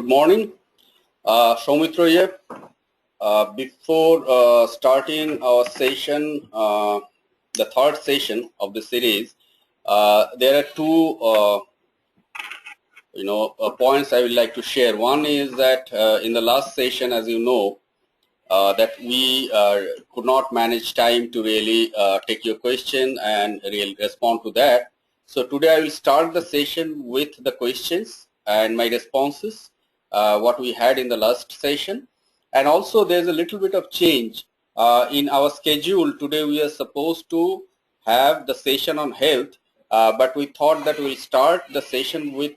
Good morning, Soumitra here. Before starting our session, the third session of the series, there are two, points I would like to share. One is that in the last session, as you know, that we could not manage time to really take your question and really respond to that. So today I will start the session with the questions and my responses, what we had in the last session. And also there's a little bit of change in our schedule. Today we are supposed to have the session on health, but we thought that we'll start the session with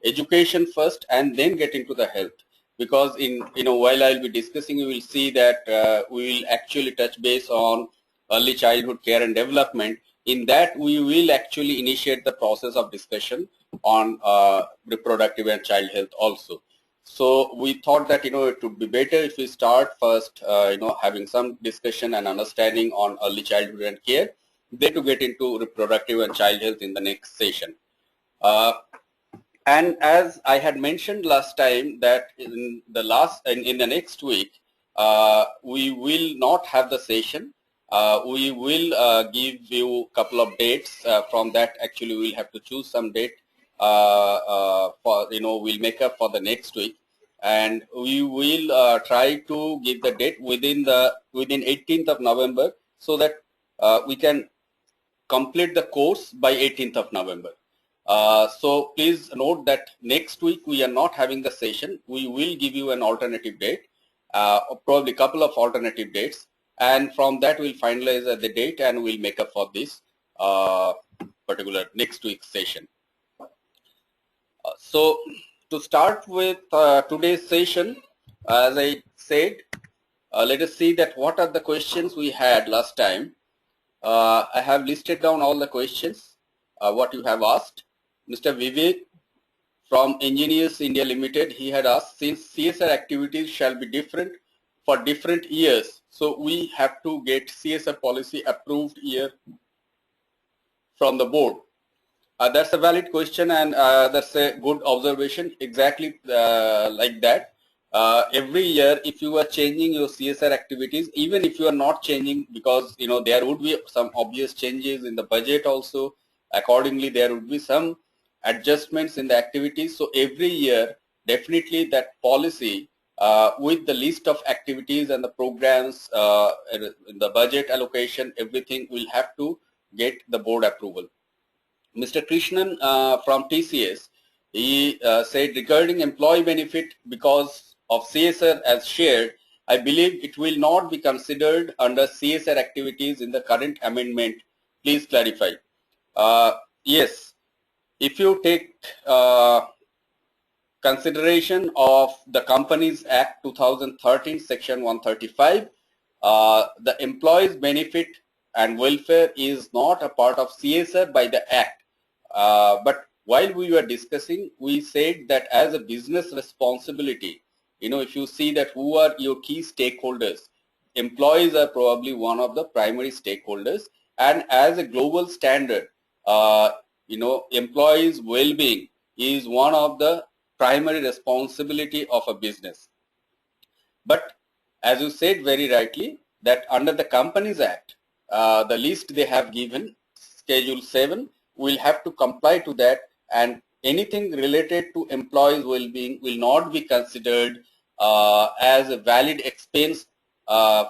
education first and then get into the health. Because while I'll be discussing, you will see that we will actually touch base on early childhood care and development. In that, we will actually initiate the process of discussion on reproductive and child health also. So we thought that it would be better if we start first, having some discussion and understanding on early childhood and care, then to get into reproductive and child health in the next session. And as I had mentioned last time that in the next week, we will not have the session. We will give you a couple of dates. From that, actually, we'll have to choose some date we'll make up for the next week, and we will try to give the date within 18th of November, so that we can complete the course by 18th of November. So please note that next week we are not having the session. We will give you an alternative date, probably a couple of alternative dates, and from that we'll finalize the date and we'll make up for this particular next week's session. So to start with today's session, as I said, let us see that what are the questions we had last time. I have listed down all the questions what you have asked. Mr. Vivek from Engineers India Limited, he had asked, since CSR activities shall be different for different years, so we have to get CSR policy approved year from the board. That's a valid question, and that's a good observation. Exactly like that. Every year, if you are changing your CSR activities, even if you are not changing, because there would be some obvious changes in the budget also. Accordingly, there would be some adjustments in the activities. So every year, definitely that policy with the list of activities and the programs, the budget allocation, everything will have to get the board approval. Mr. Krishnan from TCS, he said, regarding employee benefit, because of CSR as shared, I believe it will not be considered under CSR activities in the current amendment. Please clarify. Yes, if you take consideration of the Companies Act 2013, Section 135, the employees benefit and welfare is not a part of CSR by the Act. But while we were discussing, we said that as a business responsibility, if you see that who are your key stakeholders, employees are probably one of the primary stakeholders, and as a global standard, employees' well-being is one of the primary responsibility of a business. But as you said very rightly, that under the Companies Act, the list they have given, Schedule 7, will have to comply to that, and anything related to employees' well-being will not be considered as a valid expense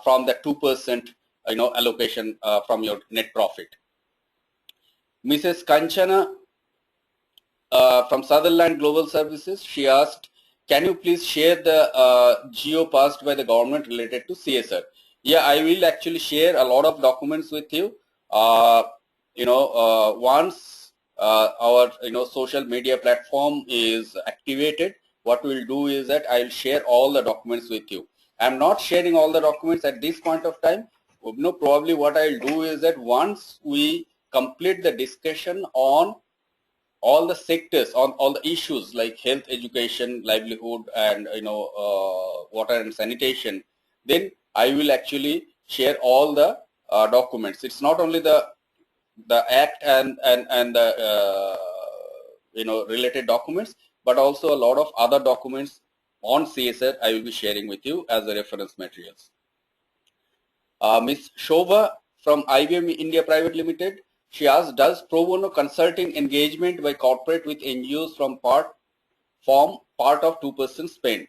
from the 2% allocation from your net profit. Mrs. Kanchana from Sutherland Global Services, she asked, can you please share the GO passed by the government related to CSR? Yeah, I will actually share a lot of documents with you. Once our social media platform is activated, what we'll do is that I'll share all the documents with you. I'm not sharing all the documents at this point of time. Probably what I'll do is that once we complete the discussion on all the sectors, on all the issues like health, education, livelihood, and water and sanitation, then I will actually share all the documents. It's not only the act and the related documents, but also a lot of other documents on CSR I will be sharing with you as the reference materials. Ms. Shobha from IBM India Private Limited, she asked, does pro bono consulting engagement by corporate with NGOs form part of 2% spend?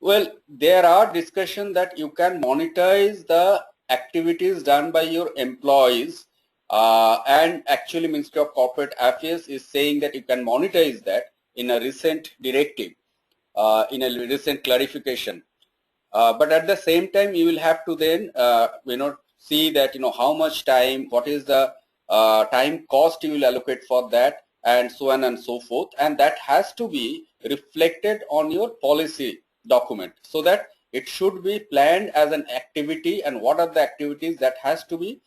Well, there are discussions that you can monetize the activities done by your employees, and actually Ministry of Corporate Affairs is saying that you can monetize that in a recent directive, in a recent clarification. But at the same time, you will have to then see that how much time, what is the time cost you will allocate for that, and so on and so forth, and that has to be reflected on your policy document, so that it should be planned as an activity, and what are the activities that has to be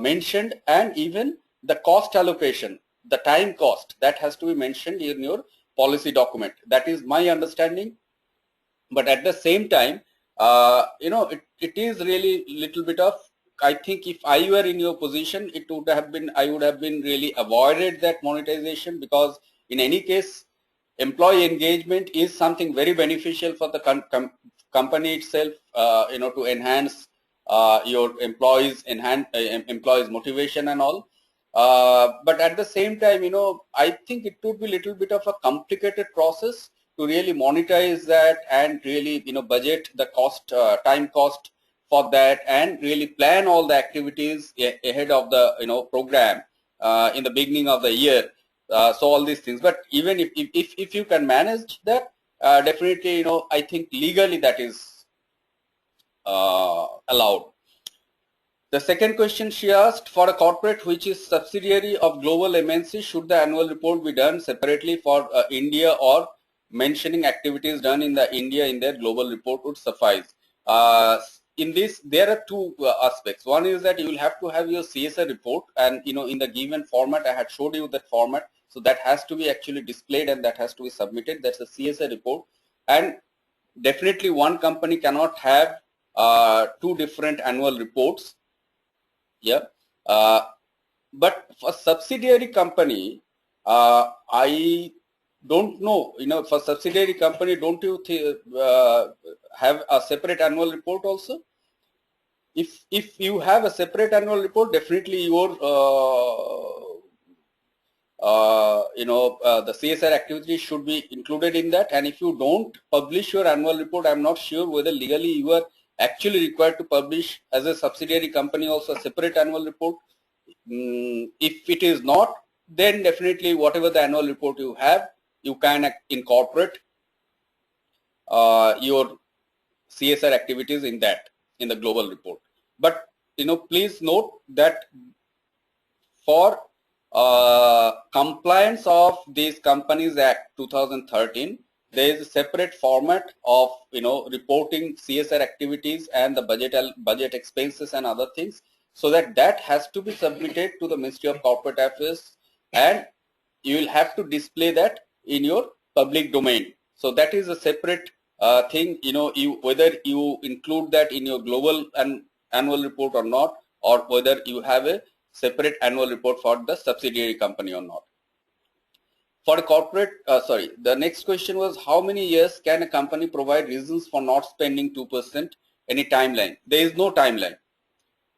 mentioned, and even the cost allocation, the time cost, that has to be mentioned in your policy document. That is my understanding. But at the same time, it is really little bit of, I think if I were in your position, I would have been really avoided that monetization, because in any case, employee engagement is something very beneficial for the company itself, to enhance your employees motivation and all. But at the same time, I think it would be little bit of a complicated process to really monetize that, and really budget the cost, time cost for that, and really plan all the activities ahead of the program in the beginning of the year. So all these things. But even if you can manage that, definitely I think legally that is allowed. The second question she asked, for a corporate which is subsidiary of global MNC, should the annual report be done separately for India, or mentioning activities done in the India in their global report would suffice? In this, there are two aspects. One is that you will have to have your CSR report, and in the given format, I had showed you that format, so that has to be actually displayed and that has to be submitted. That's a CSR report, and definitely one company cannot have two different annual reports. Yeah, but for subsidiary company, I don't know. For subsidiary company, don't you have a separate annual report also? If you have a separate annual report, definitely your the CSR activity should be included in that. And if you don't publish your annual report, I'm not sure whether legally you are actually required to publish as a subsidiary company also a separate annual report. If it is not, then definitely whatever the annual report you have, you can incorporate your CSR activities in the global report. But please note that for compliance of this Companies Act 2013, there is a separate format of reporting CSR activities and the budget expenses and other things, so that has to be submitted to the Ministry of Corporate Affairs, and you will have to display that in your public domain. So that is a separate thing. Whether you include that in your global annual report or not, or whether you have a separate annual report for the subsidiary company or not. For a corporate, the next question was, how many years can a company provide reasons for not spending 2%? Any timeline? There is no timeline.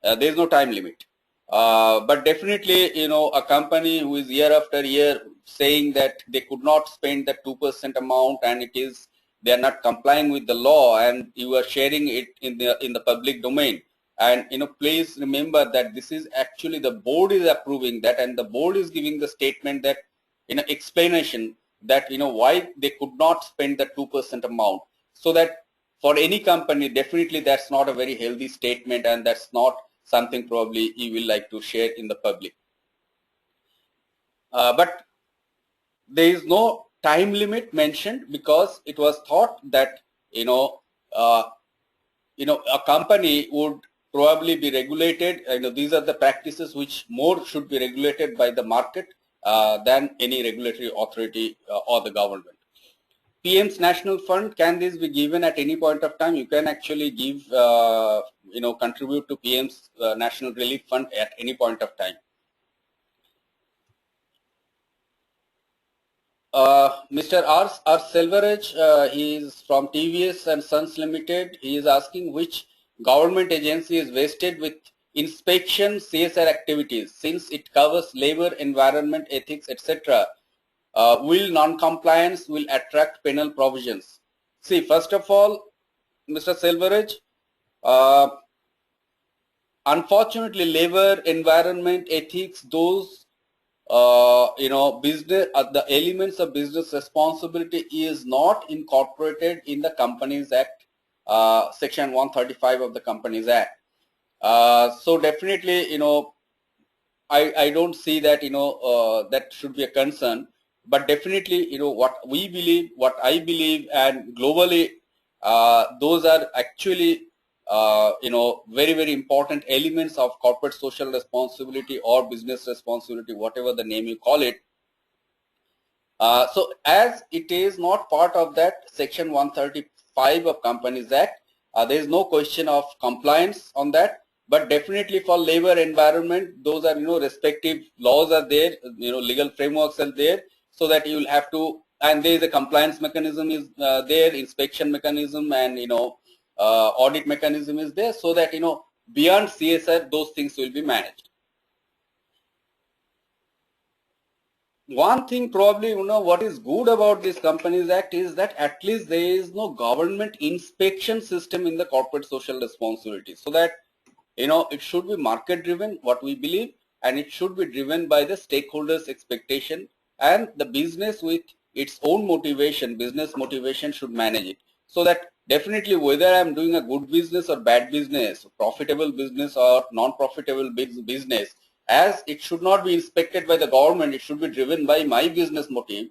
There is no time limit. But definitely, a company who is year after year saying that they could not spend that 2% amount, and they are not complying with the law, and you are sharing it in the public domain. And please remember that this is actually the board is approving that, and the board is giving the statement that explanation that why they could not spend the 2% amount. So that for any company, definitely that's not a very healthy statement, and that's not something probably you will like to share in the public. But there is no time limit mentioned, because it was thought that a company would probably be regulated. These are the practices which more should be regulated by the market than any regulatory authority or the government. PM's National Fund, can this be given at any point of time? You can actually give, contribute to PM's National Relief Fund at any point of time. Mr. R. Selvaraj, he is from TVS and Sons Limited. He is asking which government agency is vested with inspection CSR activities since it covers labor, environment, ethics, etc. Will non-compliance will attract penal provisions? See, first of all, Mr. Selvaraj, unfortunately, labor, environment, ethics, those business, the elements of business responsibility is not incorporated in the Companies Act, Section 135 of the Companies Act. So definitely, I don't see that, that should be a concern. But definitely, what we believe, what I believe, and globally, those are actually, very, very important elements of corporate social responsibility or business responsibility, whatever the name you call it. So as it is not part of that Section 135 of Companies Act, there is no question of compliance on that. But definitely for labor, environment, those are, respective laws are there, legal frameworks are there, so that you will have to, and there is a compliance mechanism is there, inspection mechanism, and, audit mechanism is there, so that, beyond CSR, those things will be managed. One thing probably, what is good about this Companies Act is that at least there is no government inspection system in the corporate social responsibility, so that, it should be market driven, what we believe, and it should be driven by the stakeholders' expectation, and the business with its own motivation, business motivation, should manage it. So that definitely whether I'm doing a good business or bad business, profitable business or non-profitable business, as it should not be inspected by the government, it should be driven by my business motive.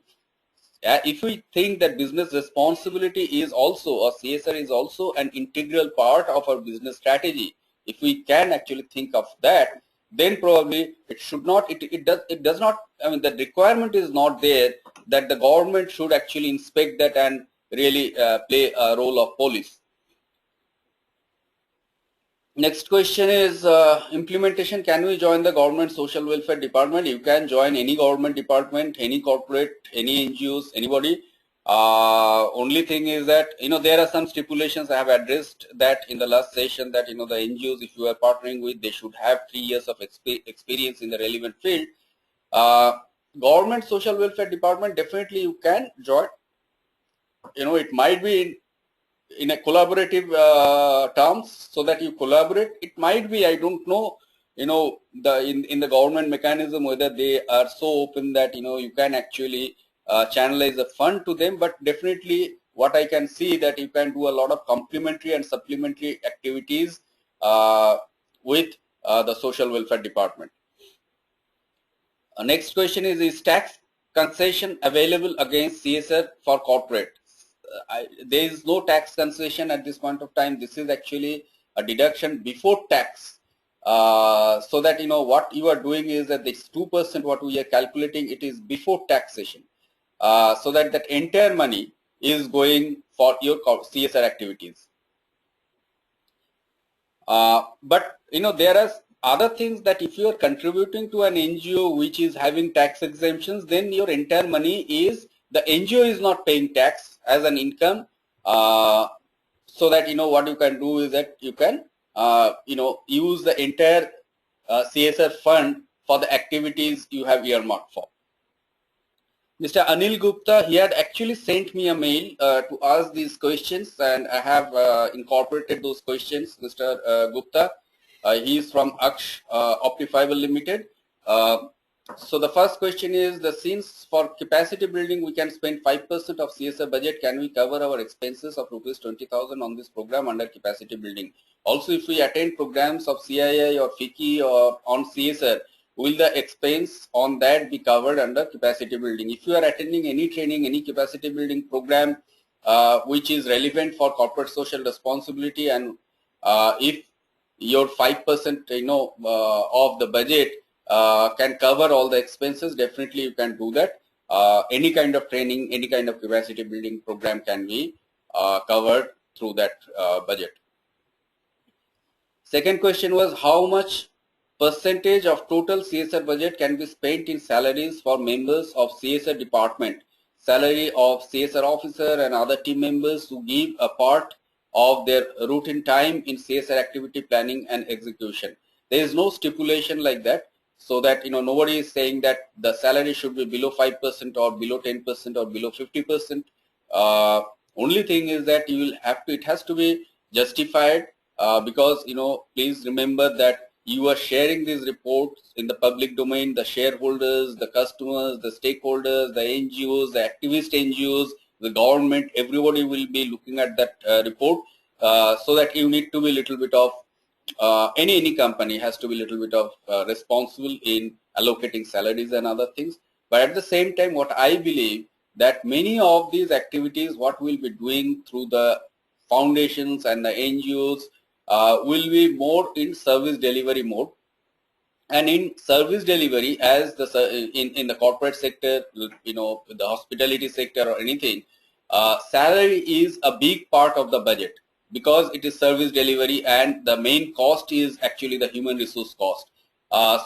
If we think that business responsibility is also, or CSR is also an integral part of our business strategy, if we can actually think of that, then probably it should not, it does not, I mean, the requirement is not there that the government should actually inspect that and really play a role of police. Next question is implementation. Can we join the government social welfare department? You can join any government department, any corporate, any NGOs, anybody. Only thing is that, there are some stipulations. I have addressed that in the last session, that, the NGOs, if you are partnering with, they should have 3 years of experience in the relevant field. Government social welfare department, definitely you can join. It might be in a collaborative terms, so that you collaborate. It might be, I don't know, in the government mechanism, whether they are so open that, you can actually channelize the fund to them. But definitely what I can see, that you can do a lot of complementary and supplementary activities with the social welfare department. Next question is tax concession available against CSR for corporate? There is no tax concession at this point of time. This is actually a deduction before tax. So that, what you are doing is that this 2% what we are calculating, it is before taxation. So that entire money is going for your CSR activities. But, there are other things, that if you are contributing to an NGO which is having tax exemptions, then your entire money is, the NGO is not paying tax as an income. So that, what you can do is that you can, use the entire CSR fund for the activities you have earmarked for. Mr. Anil Gupta, he had actually sent me a mail to ask these questions, and I have incorporated those questions. Mr. Gupta, he is from Aksh Optifiber Limited. So the first question is, since for capacity building we can spend 5% of CSR budget, can we cover our expenses of rupees 20,000 on this program under capacity building? Also, if we attend programs of CII or FICCI or on CSR, will the expense on that be covered under capacity building? If you are attending any training, any capacity building program which is relevant for corporate social responsibility, and if your 5% of the budget can cover all the expenses, definitely you can do that. Any kind of training, any kind of capacity building program can be covered through that budget. Second question was, how much percentage of total CSR budget can be spent in salaries for members of CSR department? salary of CSR officer and other team members who give a part of their routine time in CSR activity planning and execution. There is no stipulation like that, so that nobody is saying that the salary should be below 5% or below 10% or below 50%. Only thing is that you will have to, it has to be justified, because please remember that you are sharing these reports in the public domain. The shareholders, the customers, the stakeholders, the NGOs, the activist NGOs, the government, everybody will be looking at that report, so that you need to be little bit of any company has to be little bit of responsible in allocating salaries and other things. But at the same time, what I believe that many of these activities, what we'll be doing through the foundations and the NGOs, will be more in service delivery mode. And in service delivery, as the in the corporate sector, the hospitality sector or anything, salary is a big part of the budget, because it is service delivery and the main cost is actually the human resource cost.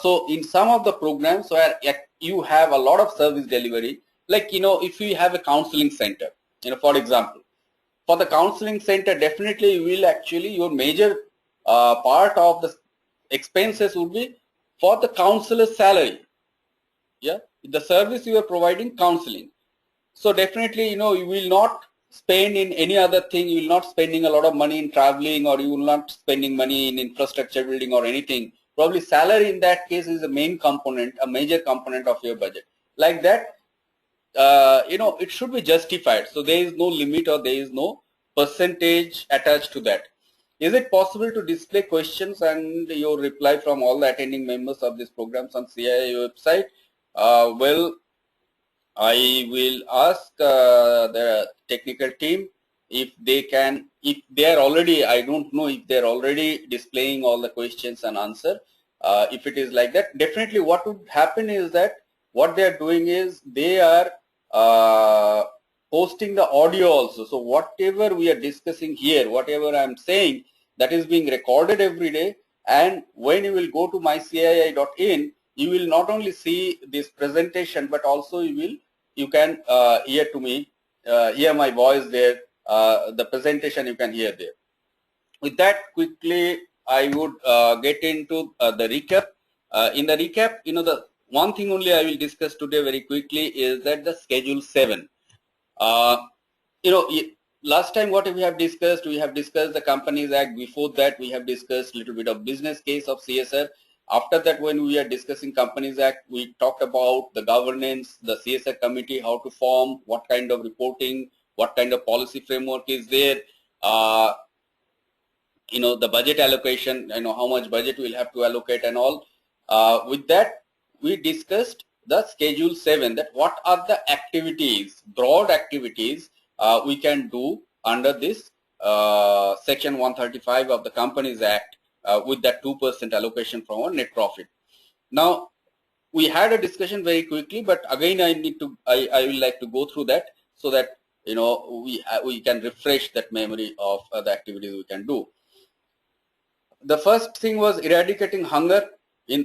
So in some of the programs where you have a lot of service delivery, like if you have a counseling center, for example, for the counseling center, definitely you will actually, your major part of the expenses would be for the counselor's salary. Yeah, the service you are providing, counseling. So definitely, you will not spend in any other thing. You will not spending a lot of money in traveling, or you will not spending money in infrastructure building or anything. Probably salary in that case is a main component, a major component of your budget. Like that, it should be justified. So there is no limit or there is no percentage attached to that. Is it possible to display questions and your reply from all the attending members of this programs on CII website? Well, I will ask the technical team if they can, if they are already, I don't know if they are already displaying all the questions and answer. If it is like that, definitely what would happen is that what they are doing is they are posting the audio also. So whatever we are discussing here, whatever I am saying, that is being recorded every day. And when you will go to mycii.in, you will not only see this presentation, but also you can hear my voice there. The presentation you can hear there. With that, quickly I would get into the recap. In the recap, the one thing only I will discuss today very quickly is that the Schedule 7. Last time what we have discussed the Companies Act. Before that, we have discussed a little bit of business case of CSR. After that, when we are discussing Companies Act, we talked about the governance, the CSR committee, how to form, what kind of reporting, what kind of policy framework is there, the budget allocation, how much budget we'll have to allocate and all. With that, we discussed the Schedule 7, that what are the activities, broad activities we can do under this Section 135 of the Companies Act with that 2% allocation from our net profit. Now, we had a discussion very quickly, but again I will like to go through that so that we can refresh that memory of the activities we can do. The first thing was eradicating hunger.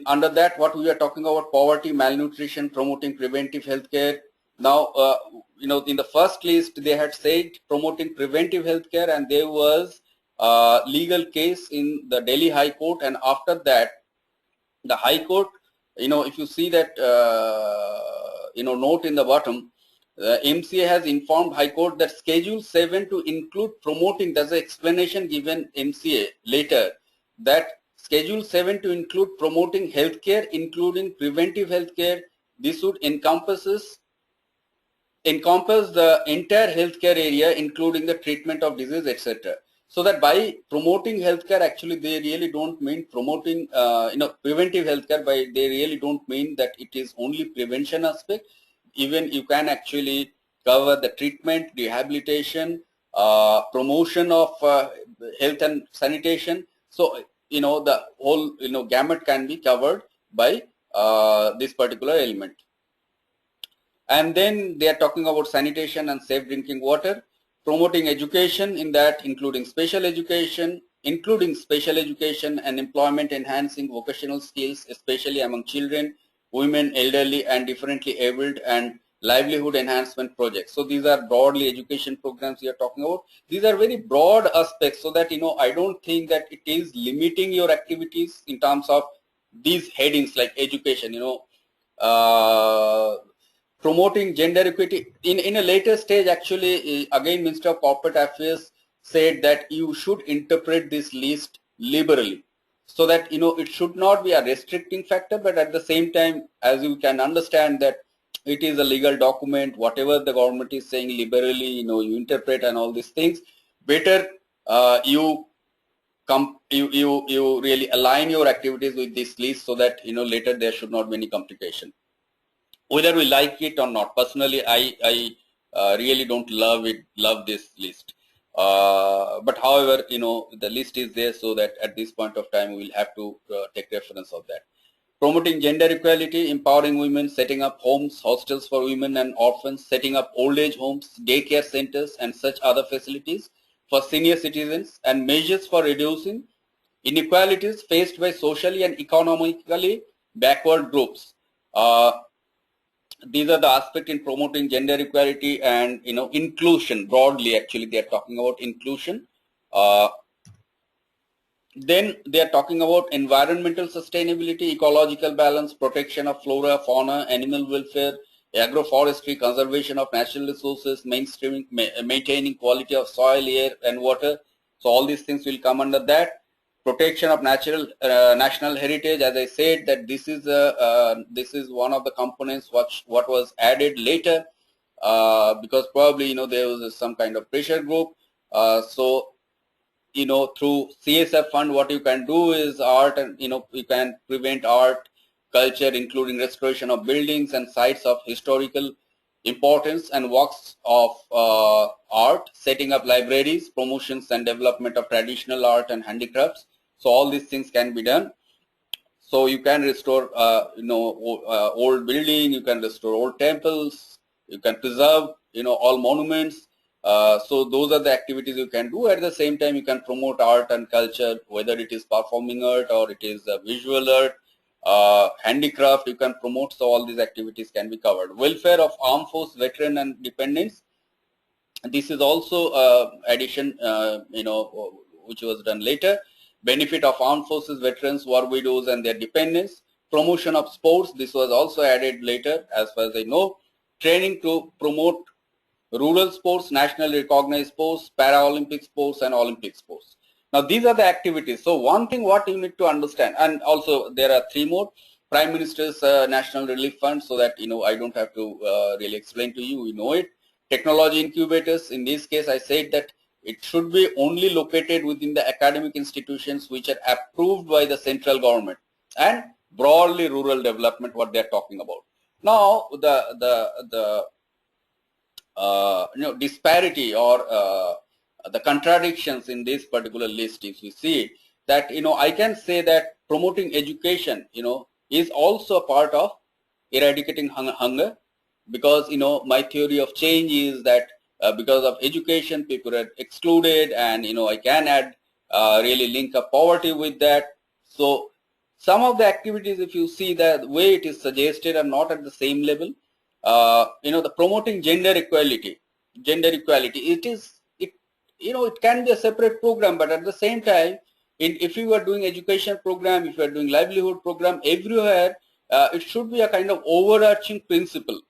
Under that, what we are talking about, poverty, malnutrition, promoting preventive healthcare. Now, in the first list they had said promoting preventive healthcare, and there was a legal case in the Delhi High Court, and after that, the High Court, if you see that note in the bottom, MCA has informed High Court that Schedule 7 to include promoting, there's an explanation given MCA later, that Schedule 7 to include promoting healthcare, including preventive healthcare. This would encompass the entire healthcare area, including the treatment of disease, etc. So that by promoting healthcare, actually they really don't mean promoting, preventive healthcare. By they really don't mean that it is only prevention aspect. Even you can actually cover the treatment, rehabilitation, promotion of health and sanitation. So the whole gamut can be covered by this particular element. And then they are talking about sanitation and safe drinking water, promoting education, in that including special education and employment enhancing vocational skills, especially among children, women, elderly and differently abled, and livelihood enhancement projects. So these are broadly education programs we are talking about. These are very broad aspects, so that I don't think that it is limiting your activities in terms of these headings like education, promoting gender equity. In a later stage, actually, again, Minister of Corporate Affairs said that you should interpret this list liberally, so that it should not be a restricting factor, but at the same time, as you can understand, that it is a legal document. Whatever the government is saying liberally, you interpret and all these things. Better you really align your activities with this list, so that later there should not be any complication, whether we like it or not. Personally, I really don't love this list, but however, the list is there, so that at this point of time we will have to take reference of that. Promoting gender equality, empowering women, setting up homes, hostels for women and orphans, setting up old age homes, daycare centers and such other facilities for senior citizens, and measures for reducing inequalities faced by socially and economically backward groups. These are the aspects in promoting gender equality and inclusion broadly. Actually, they are talking about inclusion. Then they are talking about environmental sustainability, ecological balance, protection of flora, fauna, animal welfare, agroforestry, conservation of natural resources, maintaining quality of soil, air, and water. So all these things will come under that. Protection of national heritage. As I said, that this is one of the components what was added later, because probably there was some kind of pressure group. So through CSR fund, what you can do is art, and you can prevent art, culture, including restoration of buildings and sites of historical importance and works of art, setting up libraries, promotions and development of traditional art and handicrafts. So all these things can be done. So you can restore old building, you can restore old temples, you can preserve all monuments. So those are the activities you can do. At the same time, you can promote art and culture, whether it is performing art or it is visual art, handicraft, you can promote. So all these activities can be covered. Welfare of armed force, veteran and dependents. This is also addition, which was done later. Benefit of armed forces, veterans, war widows and their dependents. Promotion of sports. This was also added later, as far as I know. Training to promote rural sports, nationally recognized sports, Paralympic sports and Olympic sports. Now these are the activities. So one thing what you need to understand, and also there are three more. Prime Minister's National Relief Fund, so that I don't have to really explain to you, you know it. Technology incubators, in this case I said that it should be only located within the academic institutions which are approved by the central government, and broadly rural development, what they are talking about. Now the disparity or the contradictions in this particular list, if you see that I can say that promoting education is also a part of eradicating hunger, because my theory of change is that because of education people are excluded, and I can add really link up poverty with that. So some of the activities, if you see the way it is suggested, are not at the same level. The promoting gender equality, it can be a separate program, but at the same time, if you are doing education program, if you are doing livelihood program, everywhere it should be a kind of overarching principle,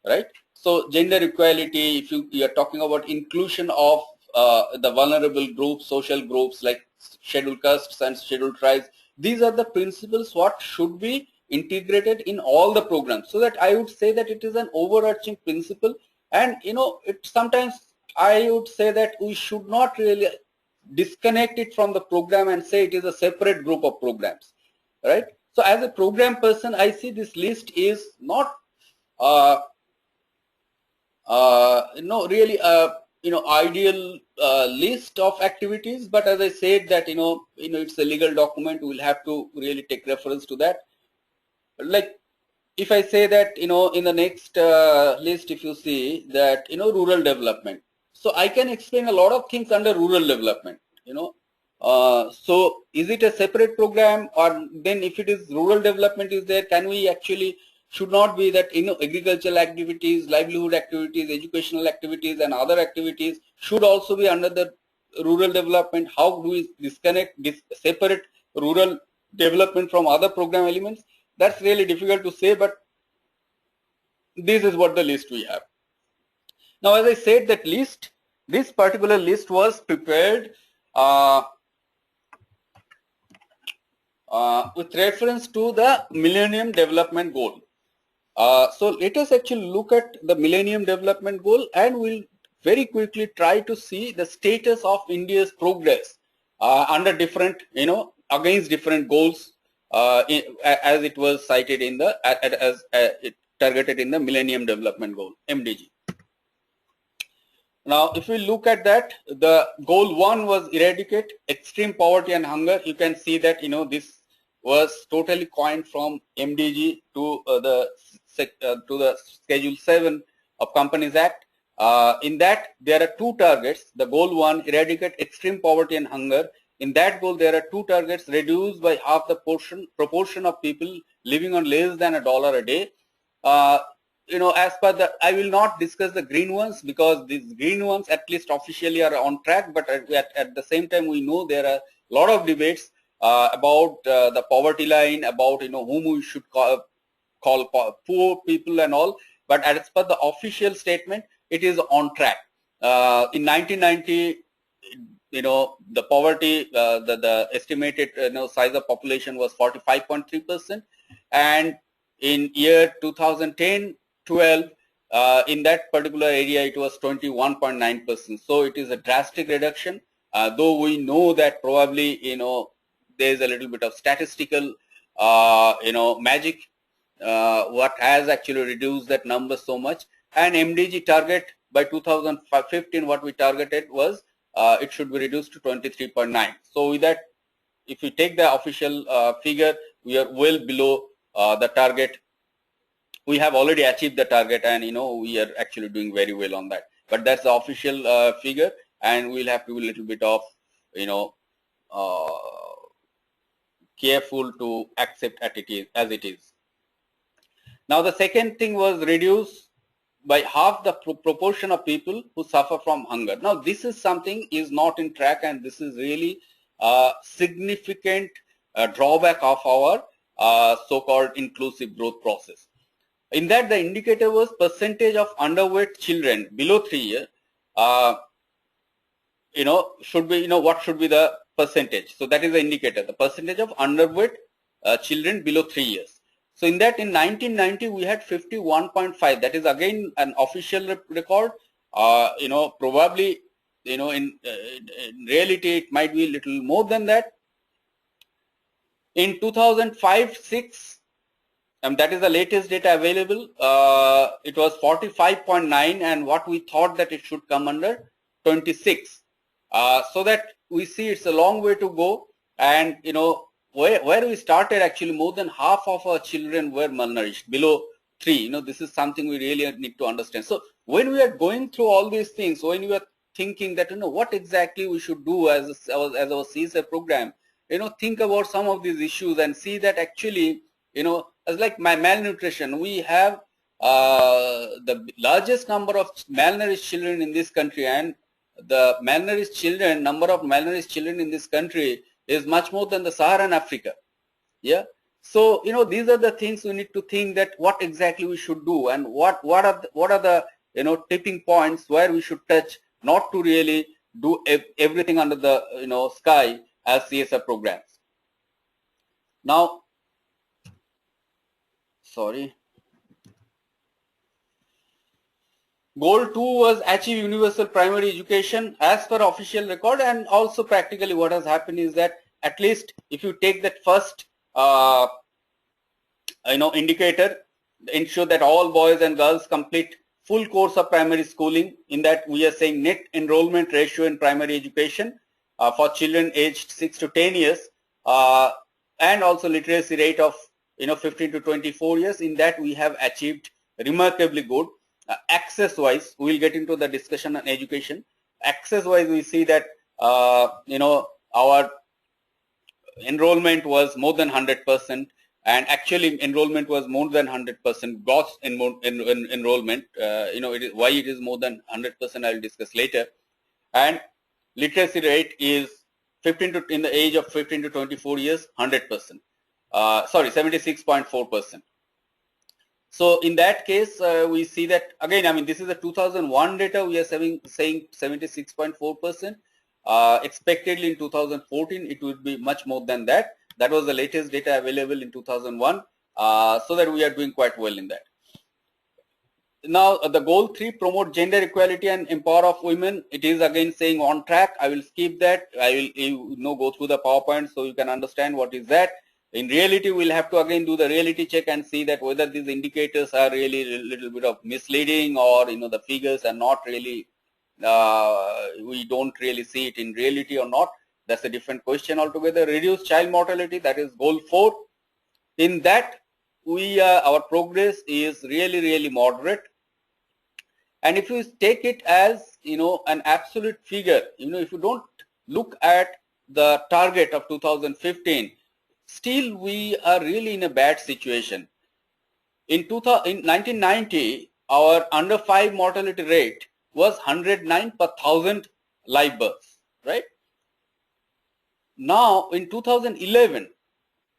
right? So gender equality, if you are talking about inclusion of the vulnerable groups, social groups like scheduled castes and scheduled tribes, these are the principles what should be integrated in all the programs. So that I would say that it is an overarching principle, and it sometimes I would say that we should not really disconnect it from the program and say it is a separate group of programs, right? So as a program person, I see this list is not really ideal list of activities, but as I said that it's a legal document, we will have to really take reference to that. Like if I say that in the next list, if you see that rural development, so I can explain a lot of things under rural development. So is it a separate program, or then if it is rural development is there, can we actually should not be that, agricultural activities, livelihood activities, educational activities, and other activities should also be under the rural development. How do we separate rural development from other program elements? That's really difficult to say, but this is what the list we have. Now, as I said, that list, this particular list was prepared with reference to the Millennium Development Goal. So let us actually look at the Millennium Development Goal, and we'll very quickly try to see the status of India's progress under different, against different goals as it was cited in the, it targeted in the Millennium Development Goal, MDG. Now, if we look at that, the goal 1 was eradicate extreme poverty and hunger. You can see that, this was totally coined from MDG to the Schedule 7 of Companies Act. In that, there are 2 targets. The goal 1, eradicate extreme poverty and hunger. In that goal, there are 2 targets: reduce by half the proportion of people living on less than $1 a day. As per the, I will not discuss the green ones, because these green ones at least officially are on track, but at the same time we know there are a lot of debates about the poverty line, about whom we should call poor people and all, but as per the official statement, it is on track. In 1990, the poverty, the estimated size of population was 45.3%, and in year 2010-12, in that particular area it was 21.9%. So it is a drastic reduction, though we know that probably there is a little bit of statistical magic what has actually reduced that number so much. And MDG target by 2015, what we targeted was it should be reduced to 23.9. So with that, if we take the official figure, we are well below the target. We have already achieved the target, and we are actually doing very well on that. But that's the official figure, and we'll have to be a little bit of careful to accept as it is. Now, the second thing was reduce by half the proportion of people who suffer from hunger. Now, this is something is not in track, and this is really a significant drawback of our so-called inclusive growth process. In that, the indicator was percentage of underweight children below 3 years. Should be, what should be the percentage? So that is the indicator, the percentage of underweight children below 3 years. So in that, in 1990, we had 51.5. That is again an official record. Probably, in reality, it might be a little more than that. In 2005-06, and that is the latest data available, it was 45.9, and what we thought that it should come under 26. So that we see it's a long way to go, and where we started, actually more than half of our children were malnourished below 3. This is something we really need to understand. So when we are going through all these things, when we are thinking that what exactly we should do as our CSR program, think about some of these issues and see that actually as like my malnutrition, we have the largest number of malnourished children in this country, and the number of malnourished children in this country is much more than the Saharan Africa. Yeah. So these are the things we need to think, that what exactly we should do, and what are the tipping points where we should touch, not to really do everything under the sky as CSR programs. Now, sorry. Goal 2 was achieve universal primary education as per official record, and also practically what has happened is that at least if you take that first indicator, ensure that all boys and girls complete full course of primary schooling. In that, we are saying net enrollment ratio in primary education for children aged 6 to 10 years, and also literacy rate of 15 to 24 years. In that, we have achieved remarkably good. Access wise, we will get into the discussion on education. Access wise, we see that our enrollment was more than 100%. and actually enrollment was more than 100%. Gross enrollment, why it is more than 100%, I will discuss later. And literacy rate is in the age of 15 to 24 years, 100%. 76.4%. So in that case, we see that again. I mean, this is the 2001 data. We are saying 76.4%. Expectedly in 2014, it would be much more than that. That was the latest data available in 2001. So that we are doing quite well in that. Now, the goal 3, promote gender equality and empower of women. It is again saying on track. I will skip that. I will go through the PowerPoint so you can understand what is that. In reality, we'll have to again do the reality check and see that whether these indicators are really a little bit of misleading, or the figures are not really, we don't really see it in reality or not. That's a different question altogether. Reduce child mortality, that is goal 4. In that, our progress is really moderate. And if you take it as an absolute figure, if you don't look at the target of 2015, still we are really in a bad situation. In 1990, our under 5 mortality rate was 109 per 1,000 live births, right? Now in 2011,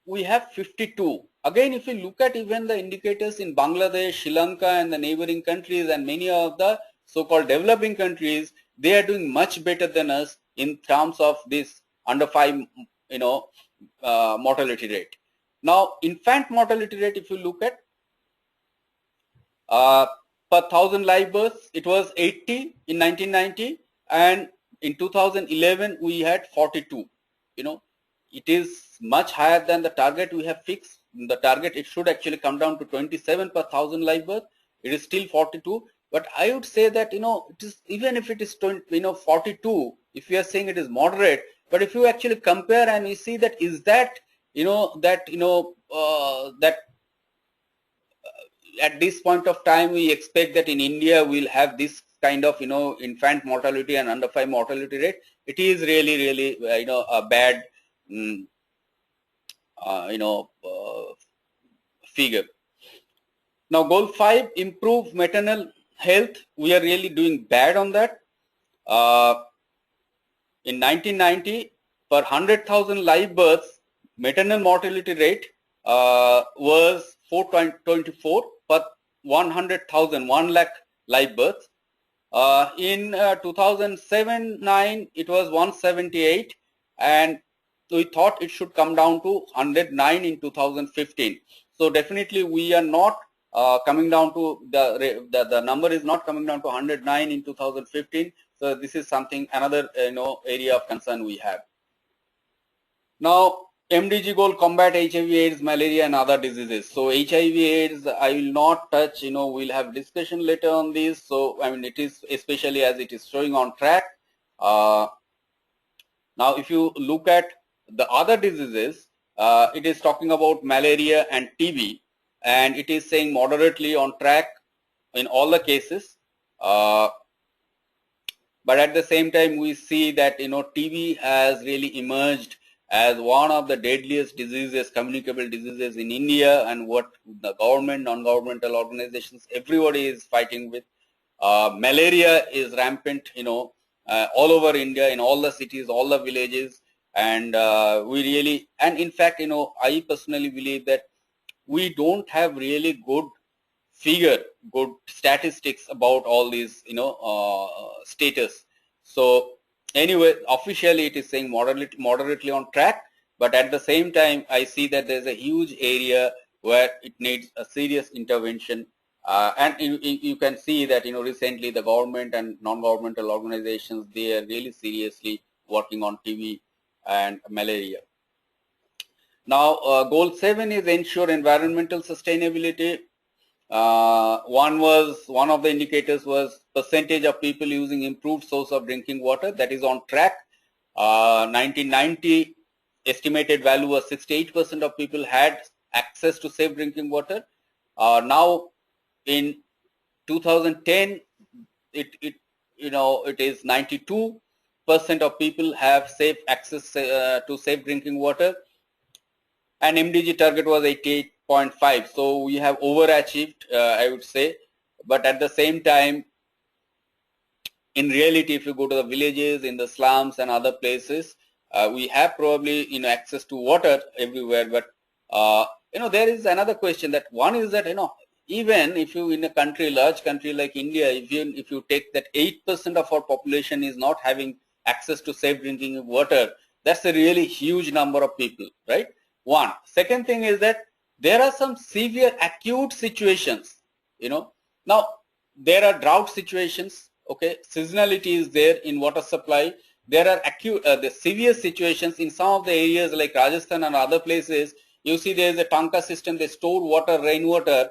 we have 52. Again, if you look at even the indicators in Bangladesh, Sri Lanka and the neighboring countries and many of the so-called developing countries, they are doing much better than us in terms of this under 5 mortality rate. Now infant mortality rate, if you look at per 1,000 live births, it was 80 in 1990, and in 2011 we had 42. It is much higher than the target we have fixed. The target, it should actually come down to 27 per 1,000 live birth. It is still 42. But I would say that it is, even if it is 42, if we are saying it is moderate, but if you actually compare and we see that is that at this point of time we expect that in India we'll have this kind of infant mortality and under 5 mortality rate. It is really a bad figure. Now goal 5, improve maternal health. We are really doing bad on that. In 1990, per 100,000 live births, maternal mortality rate was 4.24 per 100,000, 1 lakh live births. In 2007-9, it was 178, and we thought it should come down to 109 in 2015. So definitely we are not coming down to the number is not coming down to 109 in 2015. So this is something, another area of concern we have. Now MDG goal, combat HIV/AIDS, malaria and other diseases. So HIV/AIDS I will not touch. We'll have discussion later on this. So I mean, it is, especially as it is showing on track. Now if you look at the other diseases, it is talking about malaria and TB, and it is saying moderately on track in all the cases. But at the same time, we see that TB has really emerged as one of the deadliest diseases, communicable diseases in India, and what the government, non-governmental organizations, everybody is fighting with. Malaria is rampant, all over India, in all the cities, all the villages, and and in fact, I personally believe that we don't have really good statistics about all these, status. So anyway, officially it is saying moderately on track, but at the same time, I see that there's a huge area where it needs a serious intervention. And you can see that, recently the government and non-governmental organizations, they are really seriously working on TB and malaria. Now, goal 7 is ensure environmental sustainability. One of the indicators was percentage of people using improved source of drinking water. That is on track. 1990 estimated value was 68% of people had access to safe drinking water. Now in 2010, it is 92% of people have safe access to safe drinking water. and MDG target was 88.5. So we have overachieved, I would say. But at the same time, in reality, if you go to the villages, in the slums and other places, we have probably access to water everywhere. But there is another question, that one is that even if you in a country, large country like India, if you take that 8% of our population is not having access to safe drinking water, that's a really huge number of people, right? One. Second thing is that there are some severe acute situations. Now there are drought situations. Okay, seasonality is there in water supply. There are acute, the severe situations in some of the areas like Rajasthan and other places. You see, there is a tanka system. They store water, rainwater,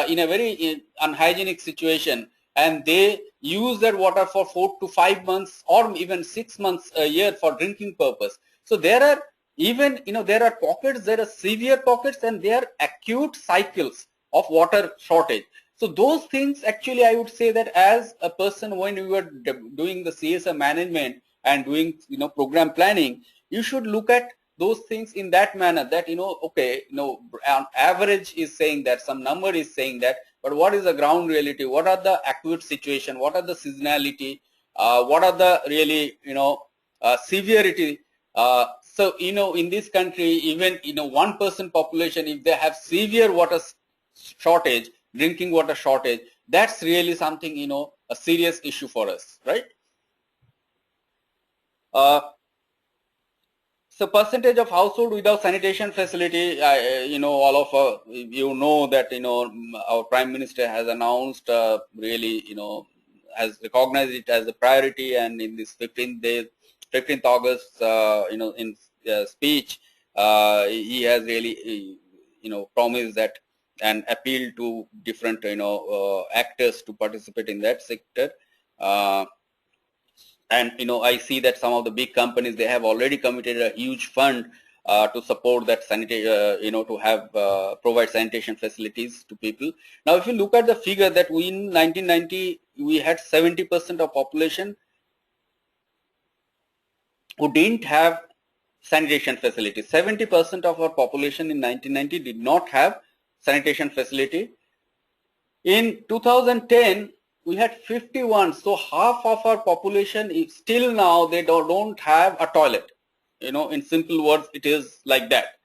in a very unhygienic situation, and they use that water for 4 to 5 months or even 6 months a year for drinking purpose. So there are even there are pockets, there are severe pockets, and there are acute cycles of water shortage. So those things, actually, I would say that as a person, when you are doing the CSR management and doing program planning, you should look at those things in that manner, that okay, on average is saying that, some number is saying that, but what is the ground reality? What are the acute situation? What are the seasonality? What are the really severity? So in this country, even 1% population, if they have severe water shortage, drinking water shortage, that's really something a serious issue for us, right? So percentage of household without sanitation facility, all of that our Prime Minister has announced, really has recognized it as a priority, and in this 15th August in speech, he has really promised that and appeal to different actors to participate in that sector. And I see that some of the big companies, they have already committed a huge fund to support that sanitation, to have provide sanitation facilities to people. Now, if you look at the figure, that we in 1990 we had 70% of population who didn't have sanitation facilities. 70% of our population in 1990 did not have sanitation facility. In 2010, we had 51. So half of our population is still now, they don't have a toilet. In simple words, it is like that.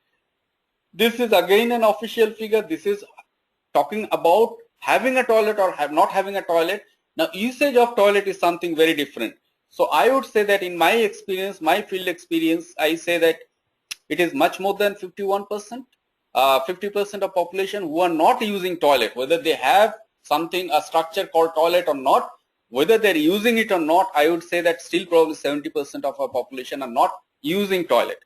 This is again an official figure. This is talking about having a toilet or not having a toilet. Now, usage of toilet is something very different. So I would say that in my experience, my field experience, I say that it is much more than 51%. 50% of population who are not using toilet, whether they have something, a structure called toilet or not, whether they're using it or not, I would say that still probably 70% of our population are not using toilet.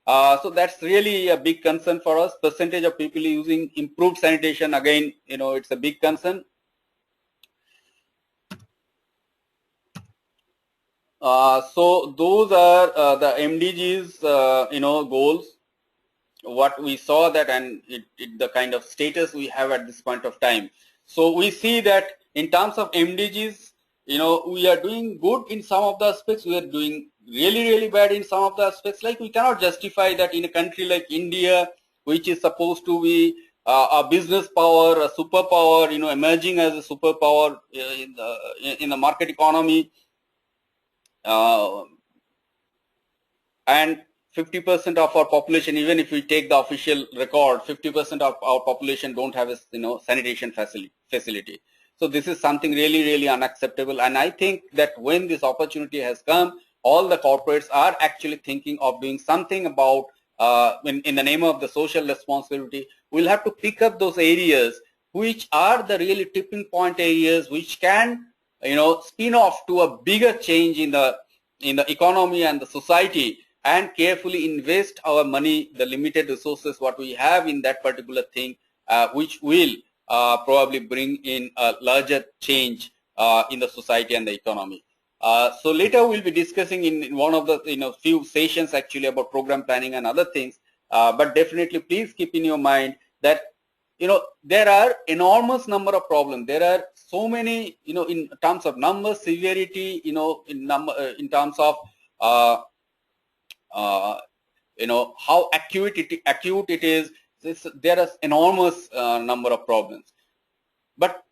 So that's really a big concern for us. Percentage of people using improved sanitation, again, it's a big concern. So those are the MDGs, goals. What we saw that, and the kind of status we have at this point of time. So we see that in terms of MDGs, we are doing good in some of the aspects. We are doing really, really bad in some of the aspects. Like, we cannot justify that in a country like India, which is supposed to be a business power, a superpower, emerging as a superpower in the market economy, and 50% of our population, even if we take the official record, 50% of our population don't have a sanitation facility. So this is something really, really unacceptable. And I think that when this opportunity has come, all the corporates are actually thinking of doing something about, in the name of the social responsibility, we'll have to pick up those areas which are the really tipping point areas, which can spin off to a bigger change in the economy and the society, and carefully invest our money, the limited resources what we have in that particular thing, which will probably bring in a larger change in the society and the economy. So later we'll be discussing in one of the few sessions actually about program planning and other things. But definitely, please keep in your mind that there are enormous number of problems. There are so many, in terms of numbers, severity, in terms of how acute it is. There are enormous number of problems. But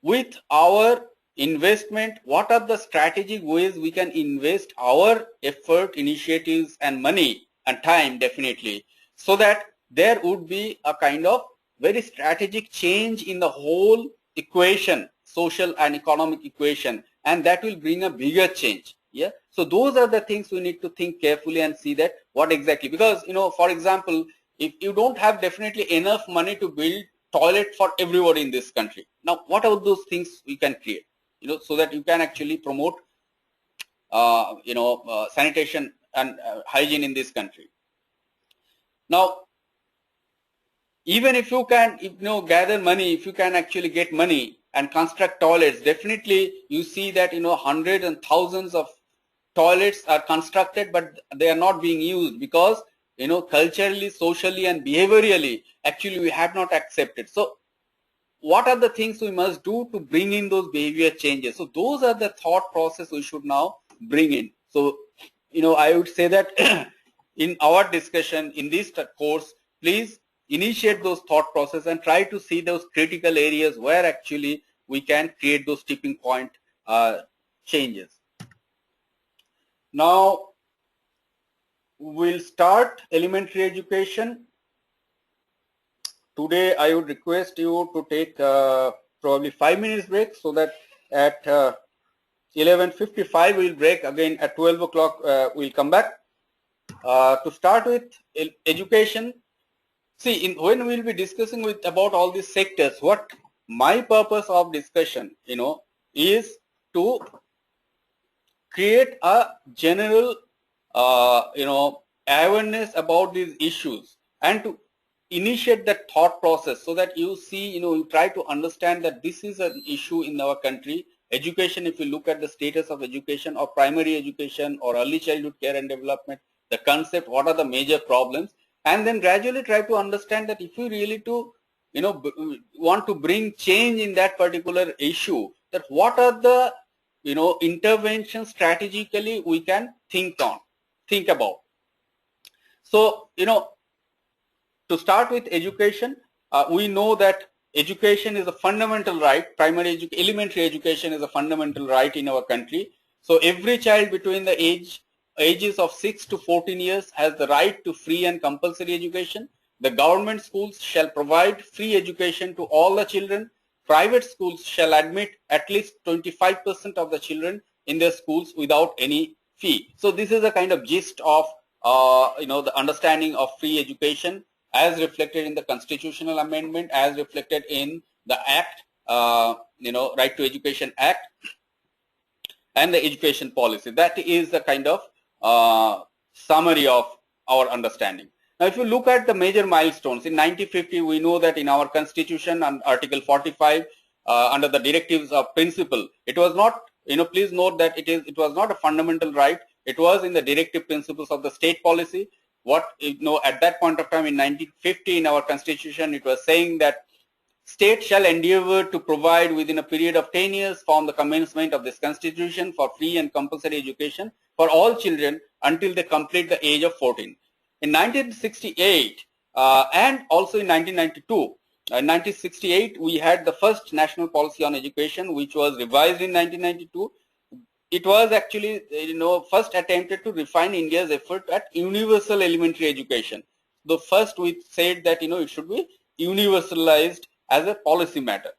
with our investment, what are the strategic ways we can invest our effort, initiatives, and money and time, definitely, so that there would be a kind of very strategic change in the whole equation, social and economic equation, and that will bring a bigger change. Yeah. So those are the things we need to think carefully and see that what exactly, because for example, if you don't have definitely enough money to build toilet for everybody in this country, now what are those things we can create, so that you can actually promote sanitation and hygiene in this country. Now, even if you can gather money, if you can actually get money and construct toilets, definitely you see that hundreds and thousands of toilets are constructed, but they are not being used because culturally, socially, and behaviorally, actually we have not accepted. So what are the things we must do to bring in those behavior changes? So those are the thought process we should now bring in. So I would say that in our discussion in this course, please initiate those thought process and try to see those critical areas where actually we can create those tipping point changes. Now we'll start elementary education. Today I would request you to take probably 5 minutes break, so that at 11:55 we'll break again. At 12 o'clock we'll come back. To start with education, see, when we'll be discussing about all these sectors, what my purpose of discussion is to create a general awareness about these issues and to initiate that thought process, so that you see, you try to understand that this is an issue in our country. Education, if you look at the status of education or primary education or early childhood care and development, the concept, what are the major problems, and then gradually try to understand that if you really want to bring change in that particular issue, that what are the interventions strategically we can think about. So to start with education, we know that education is a fundamental right. Elementary education is a fundamental right in our country. So every child between the ages of 6 to 14 years has the right to free and compulsory education. The government schools shall provide free education to all the children. Private schools shall admit at least 25% of the children in their schools without any fee. So this is a kind of gist of the understanding of free education as reflected in the constitutional amendment, as reflected in the Act, Right to Education Act, and the education policy. That is the kind of summary of our understanding. Now, if you look at the major milestones, in 1950, we know that in our constitution, and Article 45, under the directives of principle, it was not, please note that it was not a fundamental right. It was in the directive principles of the state policy. What, at that point of time in 1950 in our constitution, it was saying that state shall endeavor to provide within a period of 10 years from the commencement of this constitution for free and compulsory education for all children until they complete the age of 14. In 1968 and also in 1992, in 1968 we had the first national policy on education, which was revised in 1992. It was actually, first attempted to refine India's effort at universal elementary education. The first we said that, it should be universalized as a policy matter.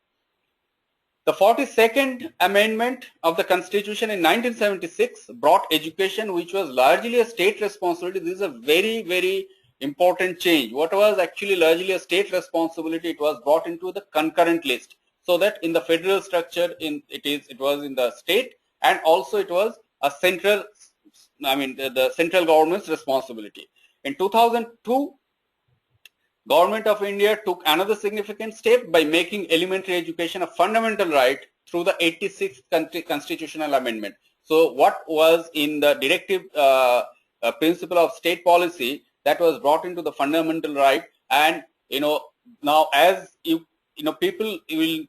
The 42nd Amendment of the Constitution in 1976 brought education, which was largely a state responsibility. This is a very, very important change. What was actually largely a state responsibility, it was brought into the concurrent list, so that in the federal structure, it was in the state, and also it was a central, the central government's responsibility. In 2002, Government of India took another significant step by making elementary education a fundamental right through the 86th constitutional amendment. So what was in the directive principle of state policy, that was brought into the fundamental right, and now as people will,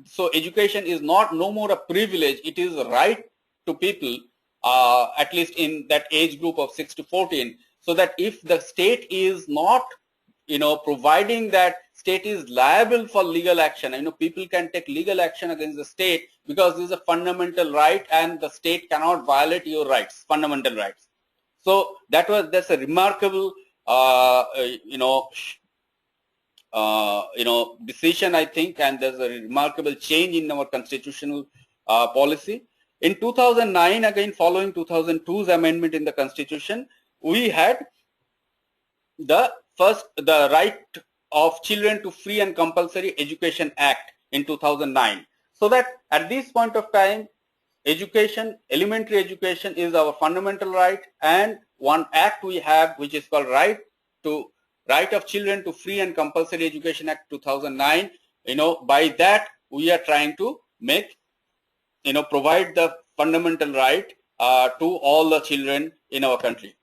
so education is no more a privilege, it is a right to people, at least in that age group of 6 to 14. so that if the state is not, providing that, state is liable for legal action. People can take legal action against the state because this is a fundamental right and the state cannot violate your rights, fundamental rights. So that's a remarkable, decision, I think, and there's a remarkable change in our constitutional policy. In 2009, again following 2002's amendment in the constitution, we had the right of children to free and compulsory education act in 2009. So that at this point of time, education, elementary education is our fundamental right, and one act we have which is called right of children to free and compulsory education act 2009. By that we are trying to make, provide the fundamental right to all the children in our country.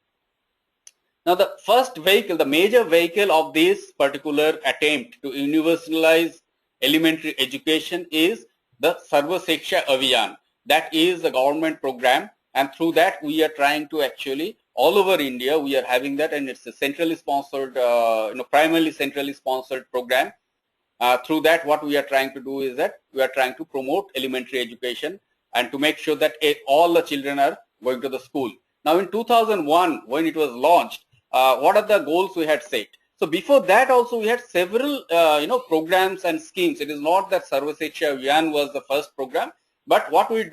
Now the first vehicle, the major vehicle of this particular attempt to universalize elementary education is the Sarva Shiksha Abhiyan. That is the government program, and through that we are trying to actually, all over India we are having that, and it's a centrally sponsored, primarily centrally sponsored program. Through that what we are trying to do is that we are trying to promote elementary education and to make sure that all the children are going to the school. Now in 2001 when it was launched, what are the goals we had set? So before that also we had several programs and schemes. It is not that Sarva Shiksha Abhiyan was the first program, but what we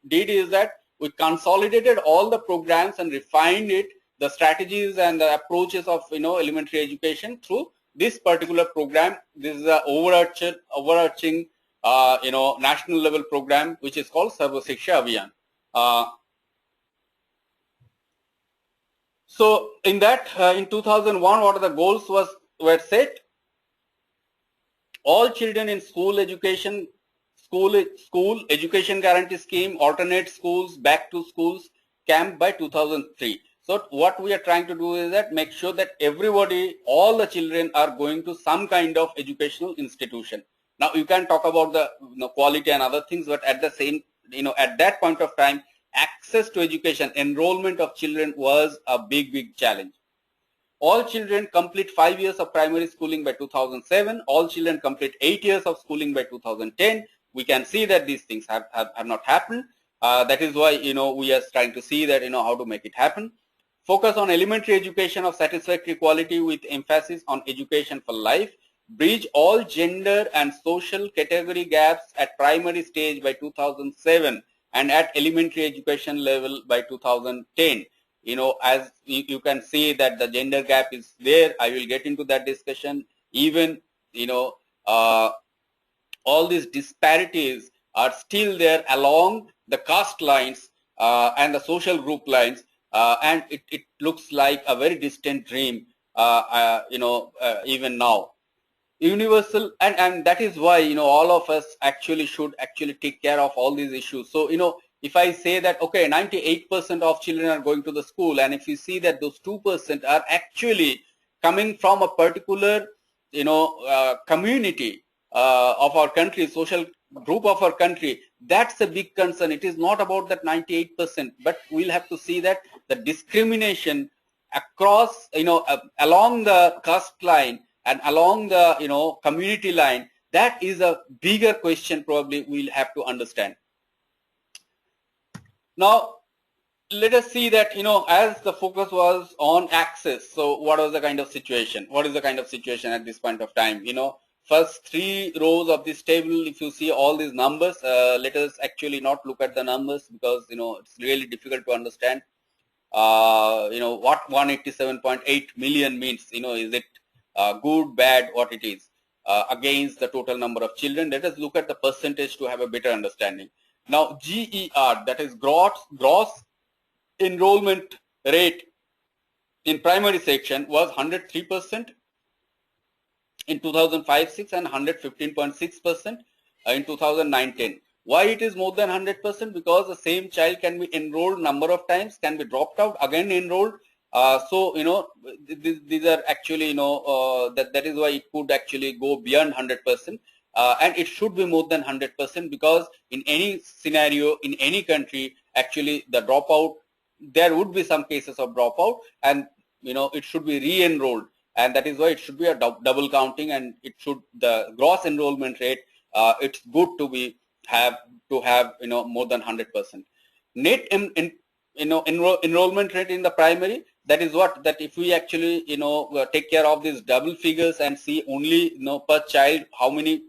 did is that we consolidated all the programs and refined it, the strategies and the approaches of elementary education through this particular program. This is a overarching national level program which is called Sarva Shiksha Abhiyan. So in that, in 2001, what are the goals were set? All children in school education guarantee scheme, alternate schools, back to schools camp by 2003. So what we are trying to do is that make sure that everybody, all the children are going to some kind of educational institution. Now you can talk about the quality and other things, but at the same, at that point of time, access to education, enrollment of children was a big challenge. All children complete 5 years of primary schooling by 2007. All children complete 8 years of schooling by 2010. We can see that these things have not happened. That is why we are trying to see that how to make it happen. Focus on elementary education of satisfactory quality with emphasis on education for life. Bridge all gender and social category gaps at primary stage by 2007 and at elementary education level by 2010. As you can see that the gender gap is there. I will get into that discussion. Even all these disparities are still there along the caste lines and the social group lines, and it looks like a very distant dream even now. Universal, and that is why all of us should take care of all these issues. So if I say that okay, 98% of children are going to the school, and if you see that those 2% are actually coming from a particular community of our country, social group of our country, that's a big concern. It is not about that 98%, but we'll have to see that the discrimination across along the caste line and along the community line, that is a bigger question probably we'll have to understand. Now let us see that as the focus was on access, so what was the kind of situation? What is the kind of situation at this point of time? First 3 rows of this table, if you see all these numbers, let us actually not look at the numbers because it's really difficult to understand what 187.8 million means. Is it good, bad, what it is against the total number of children? Let us look at the percentage to have a better understanding. Now GER, that is gross enrollment rate in primary section, was 103% in 2005-06 and 115.6% in 2009-10. Why it is more than 100%? Because the same child can be enrolled number of times, can be dropped out, again enrolled. So these are actually that is why it could actually go beyond 100%, and it should be more than 100%, because in any scenario in any country actually the dropout, there would be some cases of dropout, and it should be re-enrolled, and that is why it should be a double counting, and it should, the gross enrollment rate, it's good to be have more than 100%. Net enrollment rate in the primary, that is what, that if we actually take care of these double figures and see only per child how many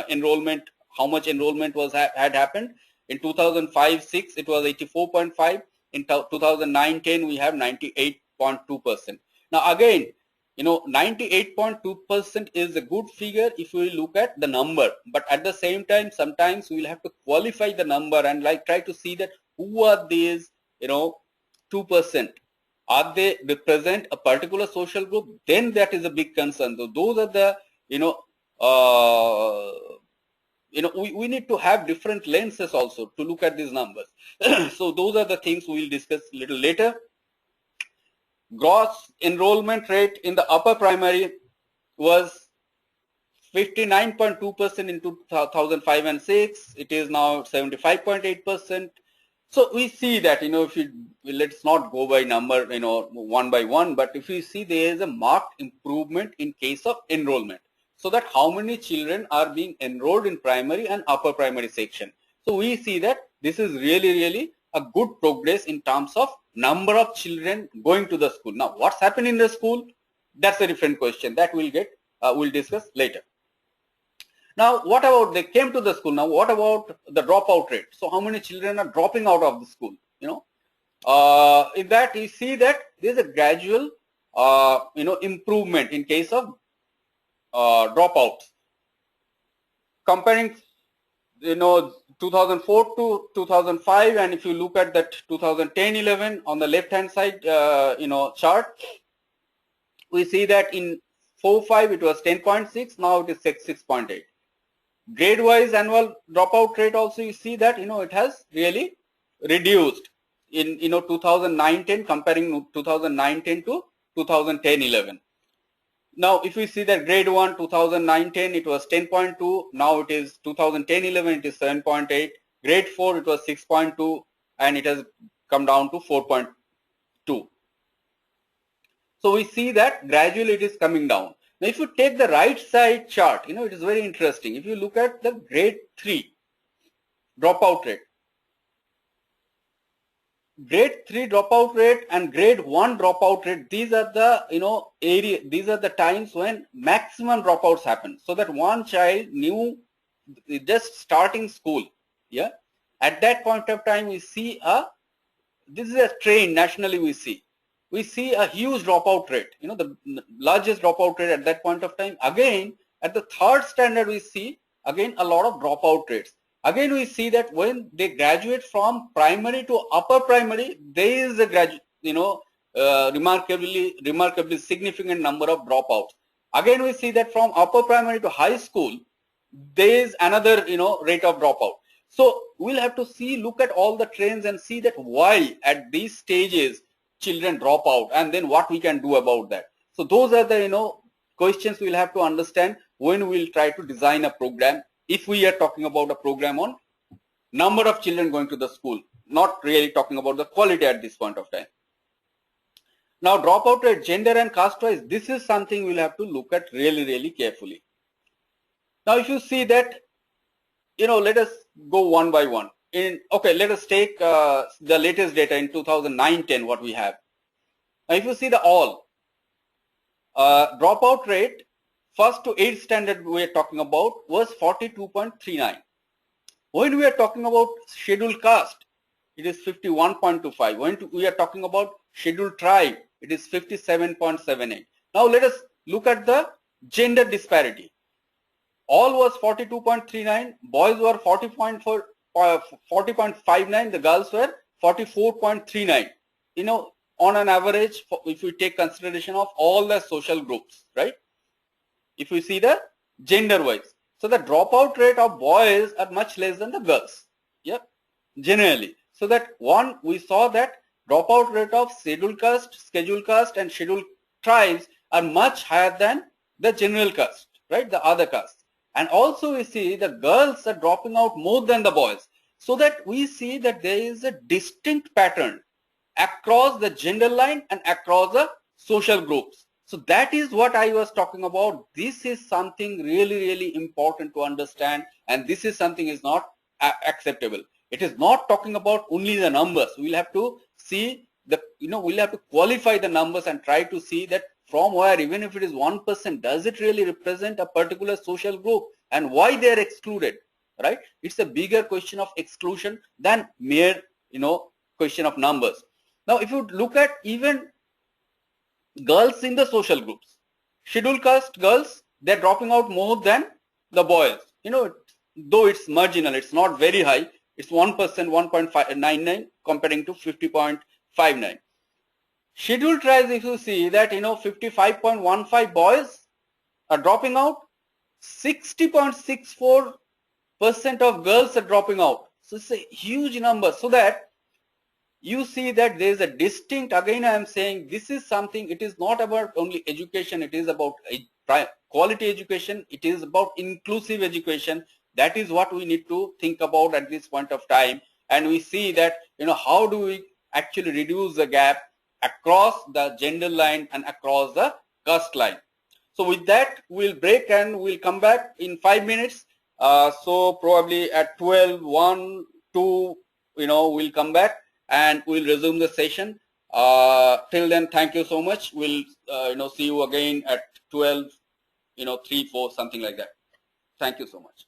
enrollment, how much enrollment was had happened. In 2005-06 it was 84.5. In 2009-10 we have 98.2%. Now again, 98.2% is a good figure if we look at the number, but at the same time sometimes we will have to qualify the number and try to see that who are these 2%. Are they represent a particular social group? Then that is a big concern. So those are the we need to have different lenses also to look at these numbers. So those are the things we will discuss a little later. Gross enrollment rate in the upper primary was 59.2% in 2005 and 6. It is now 75.8%. So we see that, if you, let's not go by number, one by one, but if you see there is a marked improvement in case of enrollment. So that how many children are being enrolled in primary and upper primary section. So we see that this is really a good progress in terms of number of children going to the school. Now what's happened in the school, that's a different question that we'll discuss later. Now what about they came to the school? Now what about the dropout rate? So how many children are dropping out of the school? In that you see that there is a gradual improvement in case of dropouts. Comparing 2004 to 2005, and if you look at that 2010-11 on the left hand side chart, we see that in 4-5 it was 10.6, now it is 6.8. Grade wise annual dropout rate also you see that it has really reduced in 2009-10 comparing 2009-10 to 2010-11. Now if we see that grade 1 2009-10 it was 10.2, now it is 2010-11 it is 7.8, grade 4 it was 6.2, and it has come down to 4.2. So we see that gradually it is coming down. Now if you take the right side chart, it is very interesting. If you look at the grade 3 dropout rate, grade 3 dropout rate and grade 1 dropout rate, these are the these are the times when maximum dropouts happen. So that one child just starting school, at that point of time we see this is a trend nationally. We see a huge dropout rate, the largest dropout rate at that point of time. Again at the third standard we see again a lot of dropout rates. Again we see that when they graduate from primary to upper primary, there is a remarkably significant number of dropouts. Again we see that from upper primary to high school, there is another rate of dropout. So we'll have to look at all the trends and see that why at these stages children drop out, and then what we can do about that. So those are the questions we'll have to understand when we'll try to design a program, if we are talking about a program on number of children going to the school, not really talking about the quality at this point of time. Now dropout rate gender and caste wise, this is something we'll have to look at really carefully. Now if you see that, let us go one by one. Let us take the latest data in 2009-10 what we have. Now if you see the all dropout rate, first to 8th standard we are talking about was 42.39. When we are talking about scheduled caste, it is 51.25. When we are talking about scheduled tribe, it is 57.78. Now let us look at the gender disparity. All was 42.39, boys were 40.59, the girls were 44.39. On an average, if we take consideration of all the social groups, right? If we see the gender wise, so the dropout rate of boys are much less than the girls, generally. So that one, we saw that dropout rate of scheduled caste and scheduled tribes are much higher than the general caste, right? The other caste. And also we see the girls are dropping out more than the boys. So that we see that there is a distinct pattern across the gender line and across the social groups. So that is what I was talking about. This is something really, really important to understand, and this is something is not acceptable. It is not talking about only the numbers. We'll have to see the, we'll have to qualify the numbers and try to see that from where, even if it is 1%, does it really represent a particular social group and why they are excluded, right? It's a bigger question of exclusion than mere, question of numbers. Now, if you look at even girls in the social groups, scheduled caste girls, they're dropping out more than the boys. Though it's marginal, it's not very high. It's 1%, 1.99 comparing to 50.59. Scheduled tribes, if you see that, 55.15 boys are dropping out, 60.64% of girls are dropping out. So it's a huge number. So that you see that there is a distinct, again I am saying, this is something, it is not about only education, it is about quality education, it is about inclusive education. That is what we need to think about at this point of time. And we see that, how do we actually reduce the gap across the gender line and across the caste line. So with that, we'll break and we'll come back in 5 minutes. So probably at 12, 1, 2, we'll come back and we'll resume the session. Till then, thank you so much. We'll, see you again at 12, 3, 4, something like that. Thank you so much.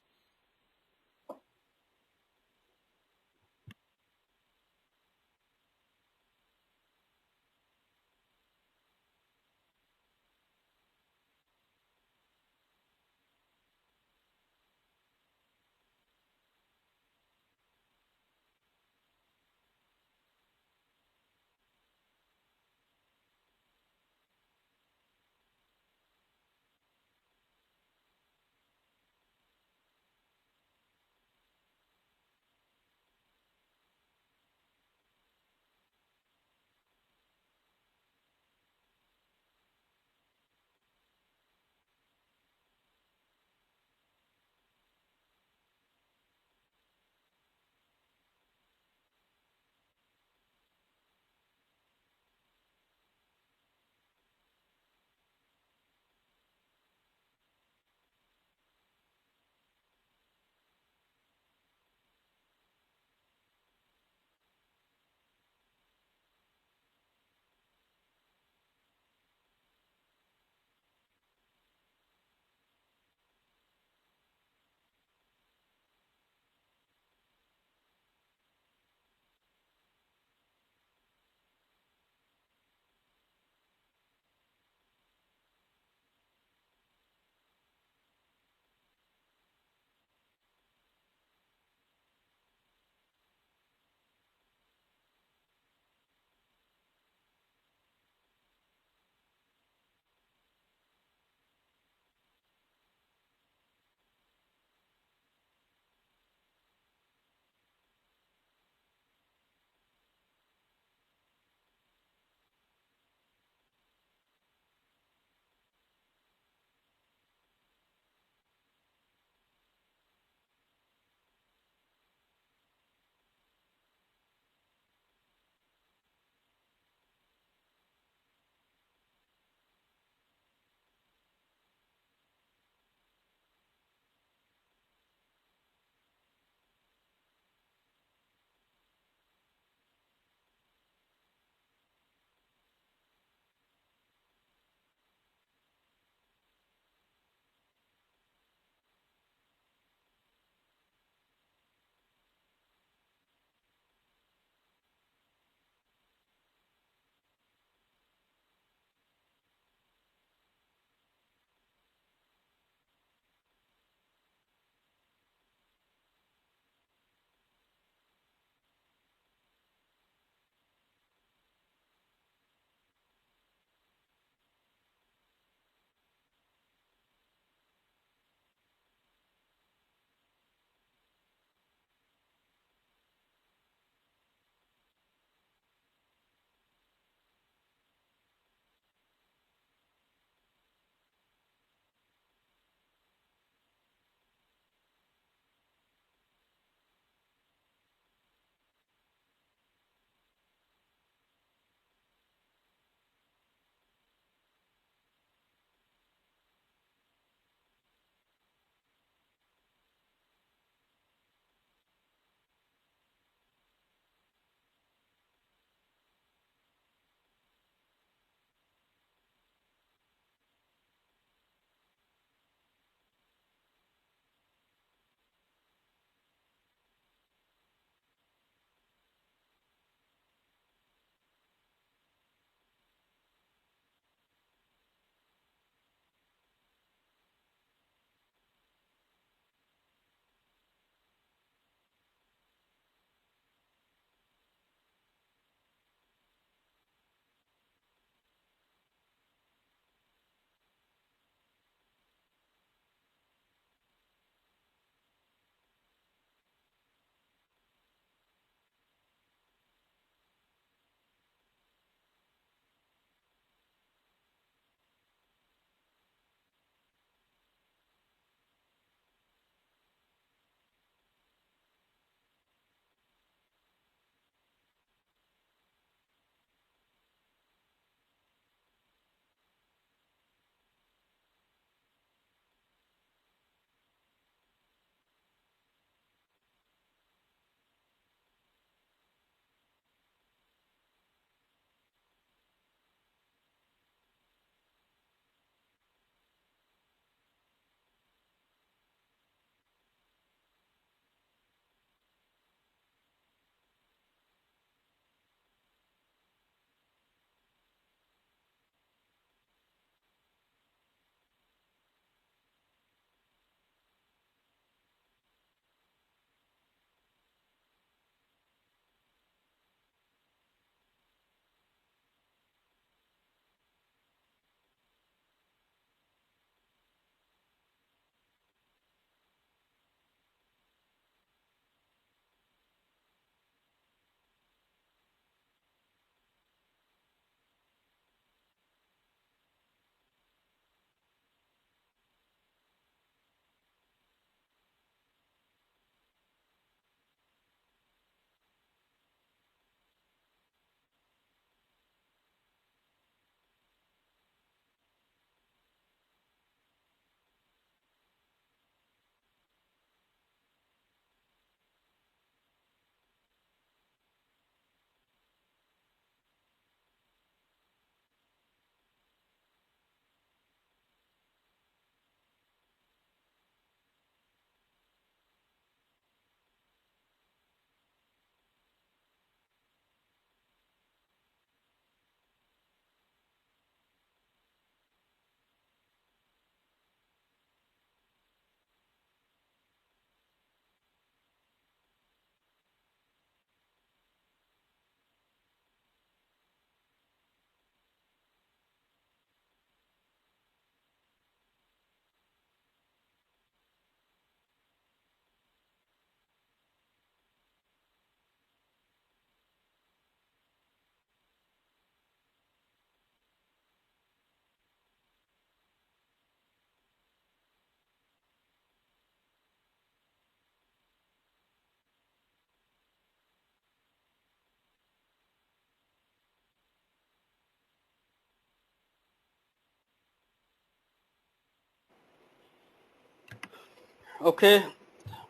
Okay,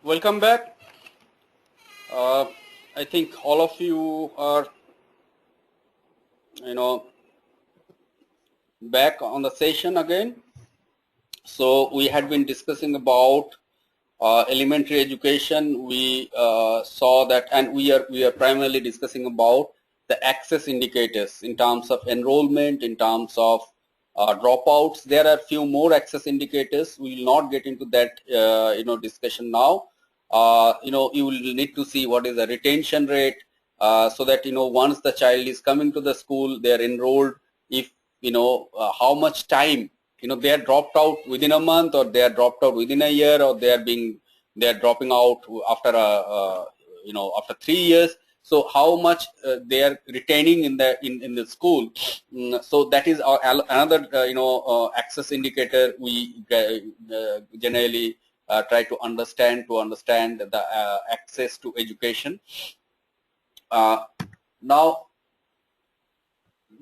welcome back. I think all of you are, back on the session again. So we had been discussing about elementary education. We saw that, and we are primarily discussing about the access indicators in terms of enrollment, in terms of dropouts. There are few more access indicators. We will not get into that discussion now. You will need to see what is the retention rate, so that once the child is coming to the school, they are enrolled. If how much time they are dropped out within a month, or they are dropped out within a year, or they are dropping out after after 3 years. So how much they are retaining in the school. So that is our another access indicator we generally try to understand the access to education. Now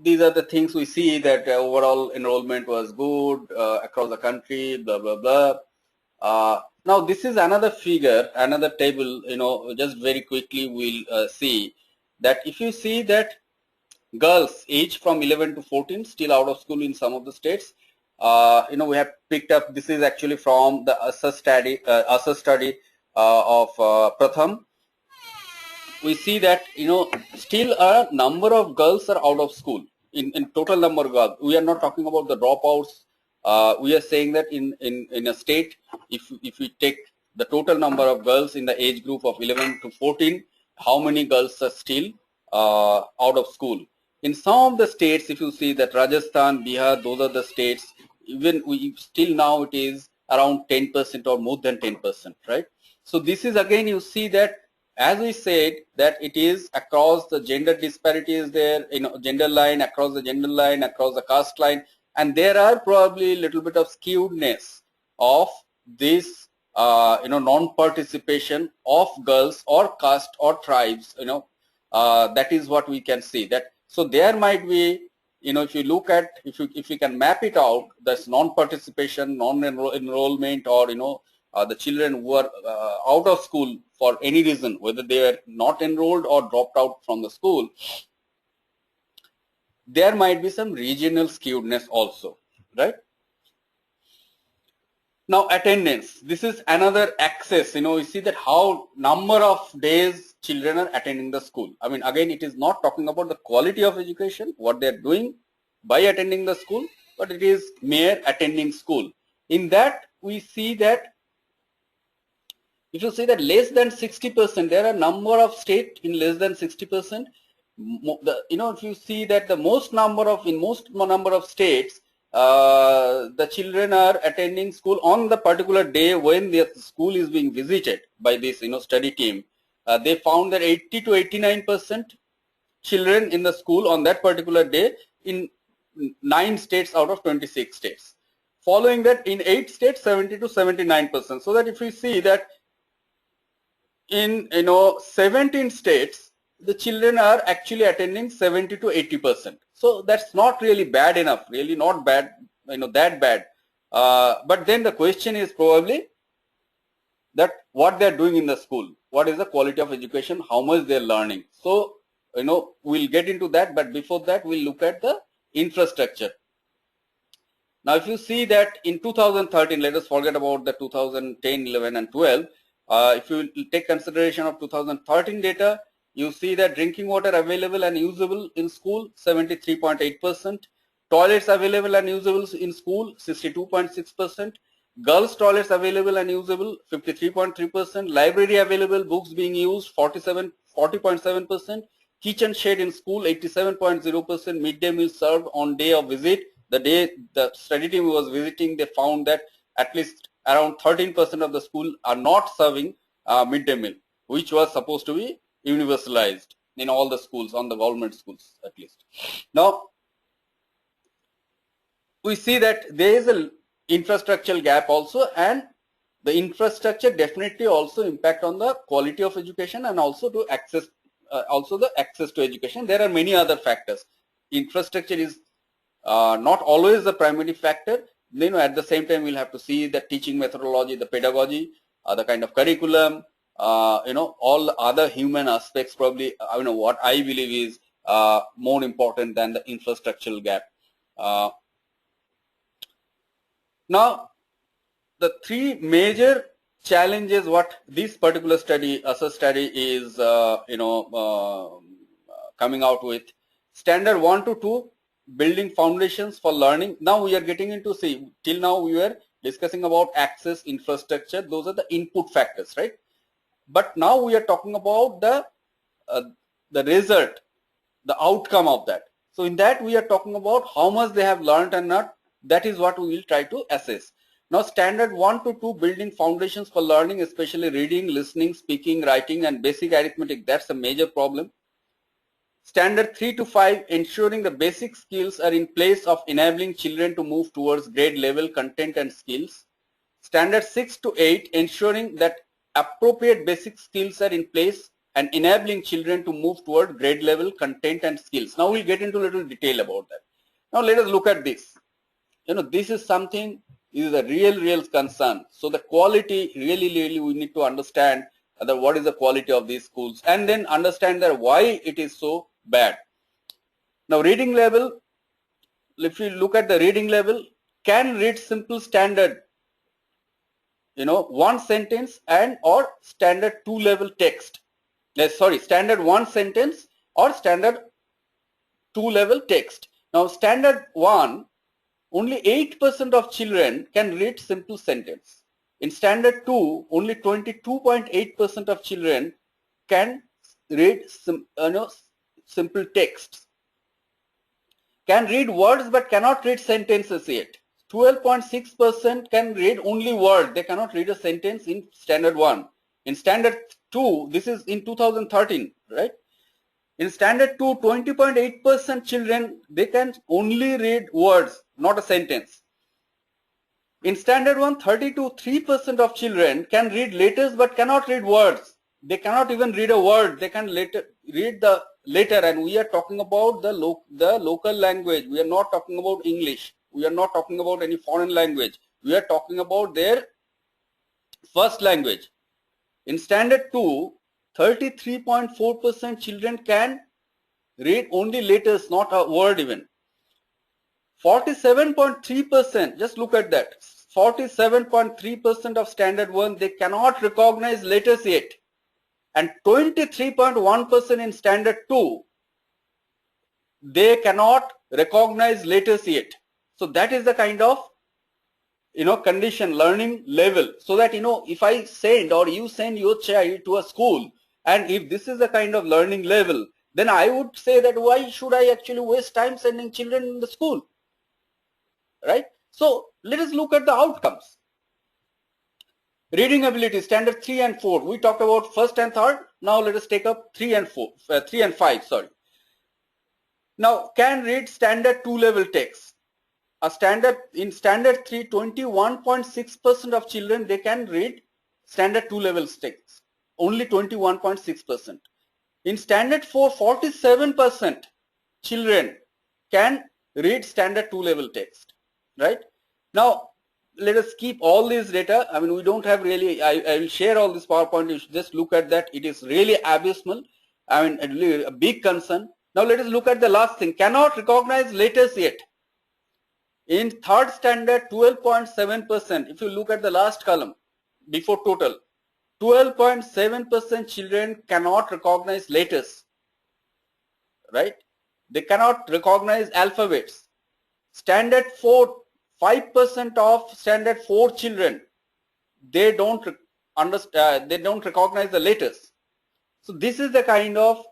these are the things we see, that overall enrollment was good across the country, blah blah blah. Now this is another figure, another table. Just very quickly we'll see that if you see that girls aged from 11 to 14 still out of school in some of the states. We have picked up. This is actually from the assess study of Pratham. We see that still a number of girls are out of school in total number of girls. We are not talking about the dropouts. We are saying that in a state, if we take the total number of girls in the age group of 11 to 14, how many girls are still out of school? In some of the states, if you see that Rajasthan, Bihar, those are the states, even we still now it is around 10% or more than 10%, right? So this is again, you see that, as we said, that it is across the gender disparities there, gender line, across the gender line, across the caste line, and there are probably a little bit of skewedness of this non-participation of girls or caste or tribes. That is what we can see. That so there might be, if you look at, if you can map it out, that's non-participation, non-enrollment, or the children who are out of school for any reason, whether they are not enrolled or dropped out from the school, there might be some regional skewedness also, right? Now attendance, this is another access. You see that how number of days children are attending the school. I mean, again, it is not talking about the quality of education, what they are doing by attending the school, but it is mere attending school. In that, we see that if you see that less than 60%, there are a number of states in less than 60%. If you see that the most number of states, the children are attending school on the particular day when the school is being visited by this study team. They found that 80 to 89% children in the school on that particular day in 9 states out of 26 states. Following that, in 8 states, 70 to 79%. So that if we see that in 17 states, the children are actually attending 70 to 80%. So that's not really bad enough, really not bad, that bad. But then the question is probably that what they're doing in the school, what is the quality of education, how much they're learning. So we'll get into that, but before that we'll look at the infrastructure. Now if you see that in 2013, let us forget about the 2010, 11 and 12. If you take consideration of 2013 data, you see that drinking water available and usable in school 73.8%, toilets available and usable in school 62.6%, girls toilets available and usable 53.3%, library available, books being used 40.7%, kitchen shed in school 87.0%, midday meal served on day of visit. The day the study team was visiting, they found that at least around 13% of the school are not serving midday meal, which was supposed to be universalized in all the schools, on the government schools at least. Now we see that there is a infrastructural gap also, and the infrastructure definitely also impact on the quality of education and also to access, the access to education. There are many other factors. Infrastructure is not always the primary factor. At the same time, we'll have to see the teaching methodology, the pedagogy. the kind of curriculum, all the other human aspects probably, what I believe is more important than the infrastructural gap. Now, the three major challenges what this particular study, study is, coming out with. Standard 1 to 2, building foundations for learning. Now we are getting into, see, till now we were discussing about access, infrastructure. Those are the input factors, right? But now we are talking about the result, the outcome of that. So in that we are talking about how much they have learned and not. That is what we will try to assess. Now, standard 1 to 2, building foundations for learning, especially reading, listening, speaking, writing, and basic arithmetic. That's a major problem. Standard 3 to 5, ensuring the basic skills are in place of enabling children to move towards grade level content and skills. Standard 6 to 8, ensuring that appropriate basic skills are in place and enabling children to move toward grade level content and skills. Now we'll get into a little detail about that. Now let us look at this. This is something is a real concern. So the quality really we need to understand that what is the quality of these schools, and then understand that why it is so bad. Now, reading level, if you look at the reading level, can read simple standard, one sentence and or standard 2 level text. Standard 1 sentence or standard 2 level text. Now, standard 1, only 8% of children can read simple sentence. In standard 2, only 22.8% of children can read simple texts. Can read words but cannot read sentences yet. 12.6% can read only word. They cannot read a sentence in standard 1. In standard 2, this is in 2013, right? In standard 2, 20.8% children, they can only read words, not a sentence. In standard 1, 3% of children can read letters but cannot read words. They cannot even read a word. They can read the letter, and we are talking about the local language. We are not talking about English. We are not talking about any foreign language. We are talking about their first language. In standard 2, 33.4% children can read only letters, not a word even. 47.3%, just look at that. 47.3% of standard 1, they cannot recognize letters yet. And 23.1% in standard 2, they cannot recognize letters yet. So that is the kind of condition, learning level. So that if I send or you send your child to a school, and if this is the kind of learning level, then I would say that why should I actually waste time sending children in the school, right? So let us look at the outcomes. Reading ability, standard 3 and 4. We talked about first and third. Now let us take up 3 and 5. Sorry. Now, can read standard 2 level text. In standard 3, 21.6% of children, they can read standard 2 level text. Only 21.6%. In standard 4, 47% children can read standard 2 level text, right? Now, let us keep all this data. I mean, we don't have really, I will share all this PowerPoint. You should just look at that. It is really abysmal. I mean, a big concern. Now, let us look at the last thing. Cannot recognize letters yet. In third standard, 12.7%. If you look at the last column, before total, 12.7% children cannot recognize letters, right? They cannot recognize alphabets. Standard 4, 5% of standard 4 children, they don't understand, they don't recognize the letters. So this is the kind of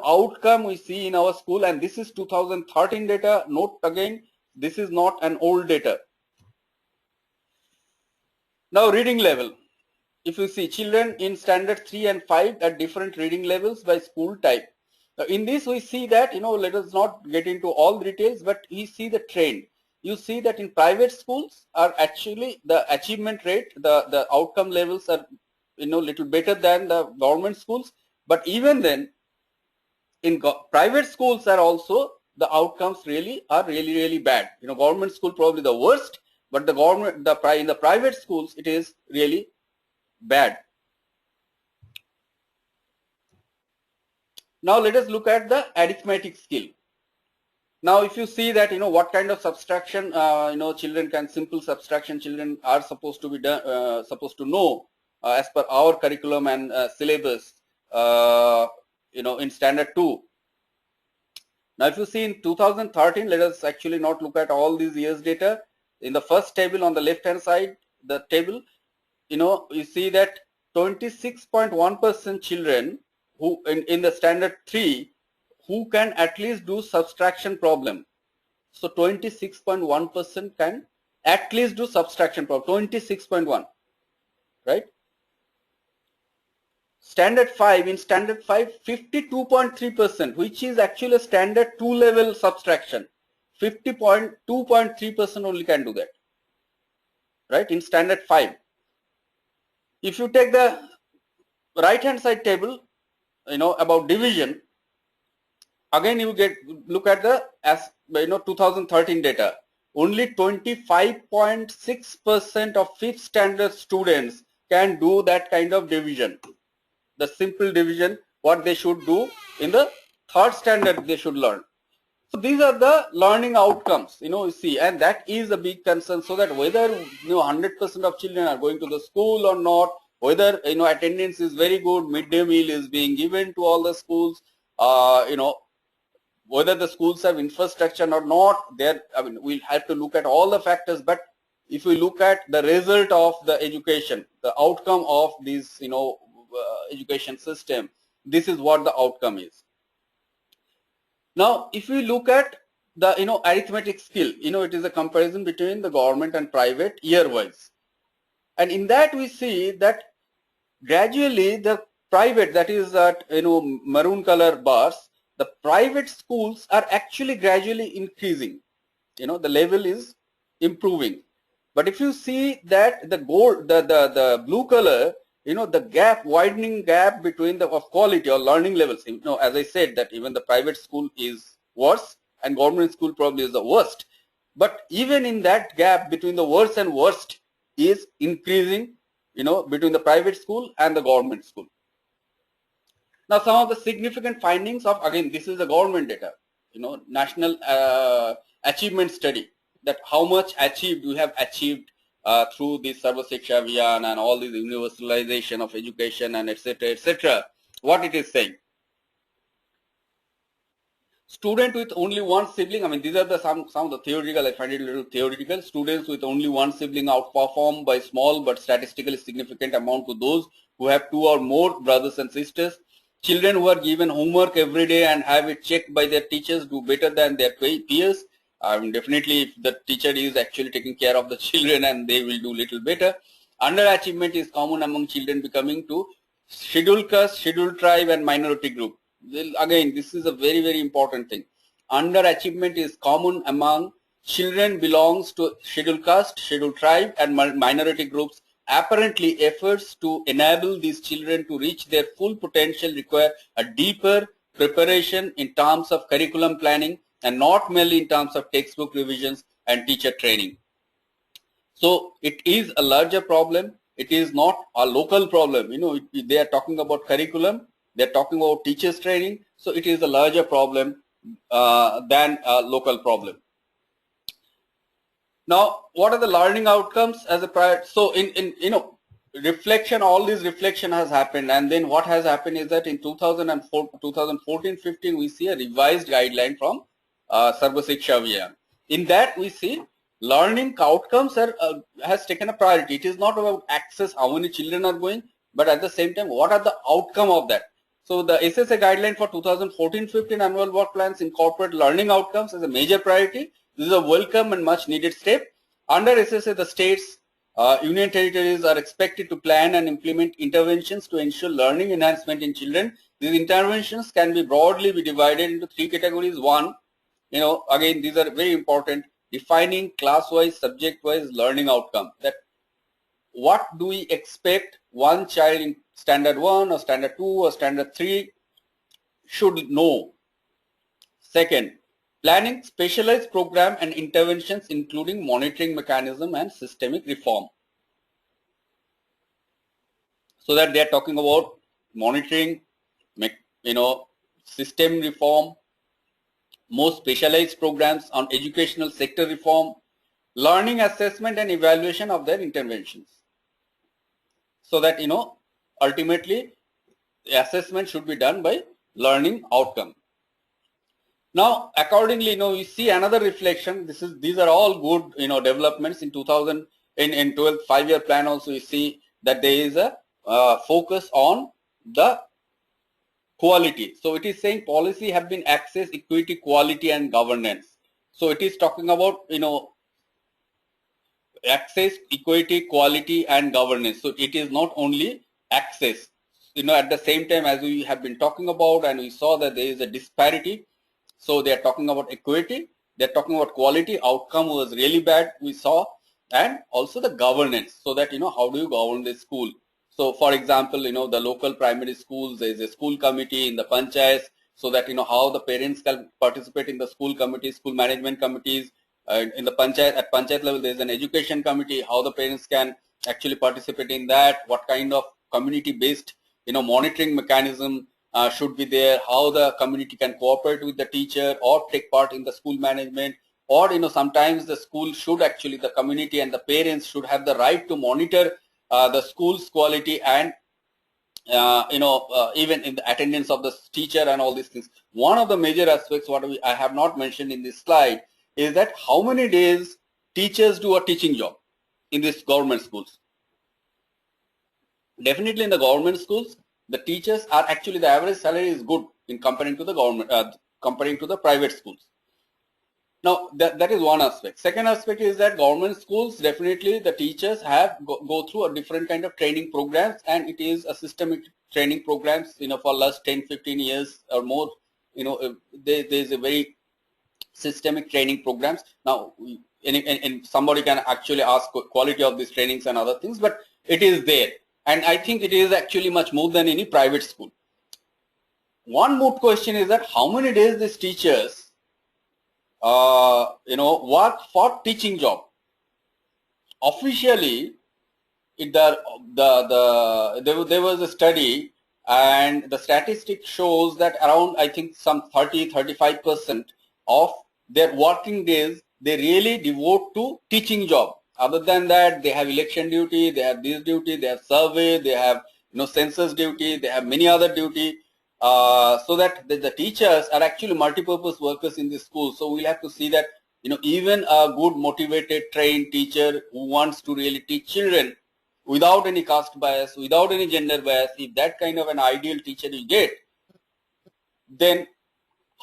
outcome we see in our school, and this is 2013 data. Note again, this is not an old data. Now, reading level. If you see children in standard 3 and 5 at different reading levels by school type. Now, in this we see that, let us not get into all the details, but we see the trend. You see that in private schools are actually the achievement rate, the outcome levels are little better than the government schools. But even then, in private schools are also the outcomes really bad. Government school probably the worst, but in the private schools it is really bad. Now let us look at the arithmetic skill. Now if you see that, what kind of subtraction, children can, simple subtraction children are supposed to be done, supposed to know as per our curriculum and syllabus, in standard 2. Now if you see in 2013, let us actually not look at all these years data. In the first table on the left hand side, the table, you see that 26.1% children who in the standard 3 who can at least do subtraction problem. So 26.1% can at least do subtraction problem, 26.1, right? Standard 5, in standard 5, 52.3%, which is actually a standard 2 level subtraction. 50.2.3% only can do that, right, in standard 5. If you take the right hand side table, about division, again you look at the 2013 data. Only 25.6% of 5th standard students can do that kind of division. The simple division, what they should do in the 3rd standard they should learn. So these are the learning outcomes, you see, and that is a big concern. So that whether 100% of children are going to the school or not, whether attendance is very good, midday meal is being given to all the schools, whether the schools have infrastructure or not, we'll have to look at all the factors. But if we look at the result of the education, the outcome of this education system, this is what the outcome is. Now if we look at the arithmetic skill, it is a comparison between the government and private year wise, and in that we see that gradually the private, that is that maroon color bars, the private schools are actually gradually increasing, the level is improving. But if you see that the gold, the blue color, the gap, widening gap between the of quality or learning levels, as I said that even the private school is worse and government school probably is the worst, but even in that gap between the worst and worst is increasing, between the private school and the government school. Now some of the significant findings of, again this is the government data, national achievement study, that how much achieved we have achieved through this Sarva Shiksha Abhiyan and all this universalization of education and etc., etc. What it is saying: student with only one sibling, these are the some of the theoretical, I find it a little theoretical. Students with only one sibling outperform by small but statistically significant amount to those who have 2 or more brothers and sisters. Children who are given homework every day and have it checked by their teachers do better than their peers. Definitely if the teacher is actually taking care of the children, and they will do little better. Underachievement is common among children belonging to scheduled caste, scheduled tribe and minority group. Well, again this is a very, very important thing. Underachievement is common among children belongs to scheduled caste, scheduled tribe and minority groups. Apparently efforts to enable these children to reach their full potential require a deeper preparation in terms of curriculum planning and not merely in terms of textbook revisions and teacher training. So it is a larger problem. It is not a local problem. They are talking about curriculum, they are talking about teachers training. So it is a larger problem than a local problem. Now, what are the learning outcomes as a prior? So in reflection, all this reflection has happened, and then what has happened is that in 2014-15 we see a revised guideline from Sarva Shiksha Abhiyan. In that we see learning outcomes has taken a priority. It is not about access, how many children are going, but at the same time what are the outcome of that. So the SSA guideline for 2014-15 annual work plans incorporate learning outcomes as a major priority. This is a welcome and much needed step. Under SSA, the states, union territories are expected to plan and implement interventions to ensure learning enhancement in children. These interventions can be broadly divided into 3 categories. One, again these are very important: defining class-wise, subject-wise learning outcome. That what do we expect one child in standard 1 or standard 2 or standard 3 should know. Second, planning specialized program and interventions including monitoring mechanism and systemic reform. So that they are talking about monitoring, system reform, more specialized programs on educational sector reform, learning assessment and evaluation of their interventions. So that, ultimately the assessment should be done by learning outcome. Now, accordingly, we see another reflection. These are all good, developments in 2000 in 12th 5-year plan. Also, you see that there is a focus on the quality. So it is saying policy have been access, equity, quality, and governance. So it is talking about access, equity, quality, and governance. So it is not only access. At the same time, as we have been talking about, and we saw that there is a disparity. So they are talking about equity, they are talking about quality, outcome was really bad, we saw, and also the governance. So that, how do you govern the school? So for example, the local primary schools, there is a school committee in the panchayats, so that, how the parents can participate in the school committees, school management committees. In the at panchayat level, there is an education committee, how the parents can actually participate in that, what kind of community-based, monitoring mechanism should be there, how the community can cooperate with the teacher or take part in the school management, or sometimes the school should actually, the community and the parents should have the right to monitor the school's quality and even in the attendance of the teacher and all these things. One of the major aspects what I have not mentioned in this slide is that how many days teachers do a teaching job in these government schools. Definitely in the government schools, the teachers are actually, the average salary is good in comparing to the government, comparing to the private schools. Now that is one aspect. Second aspect is that government schools, definitely the teachers have go through a different kind of training programs, and it is a systemic training programs, for last 10-15 years or more. There is a very systemic training programs. Now, and somebody can actually ask quality of these trainings and other things, but it is there. And I think it is actually much more than any private school. One moot question is that how many days these teachers, work for teaching job. Officially, there was a study, and the statistic shows that around, I think, some 30-35% of their working days they really devote to teaching job. Other than that, they have election duty, they have this duty, they have survey, they have census duty, they have many other duty. So that the teachers are actually multi-purpose workers in the school. So we'll have to see that even a good, motivated, trained teacher who wants to really teach children without any caste bias, without any gender bias, if that kind of an ideal teacher you get, then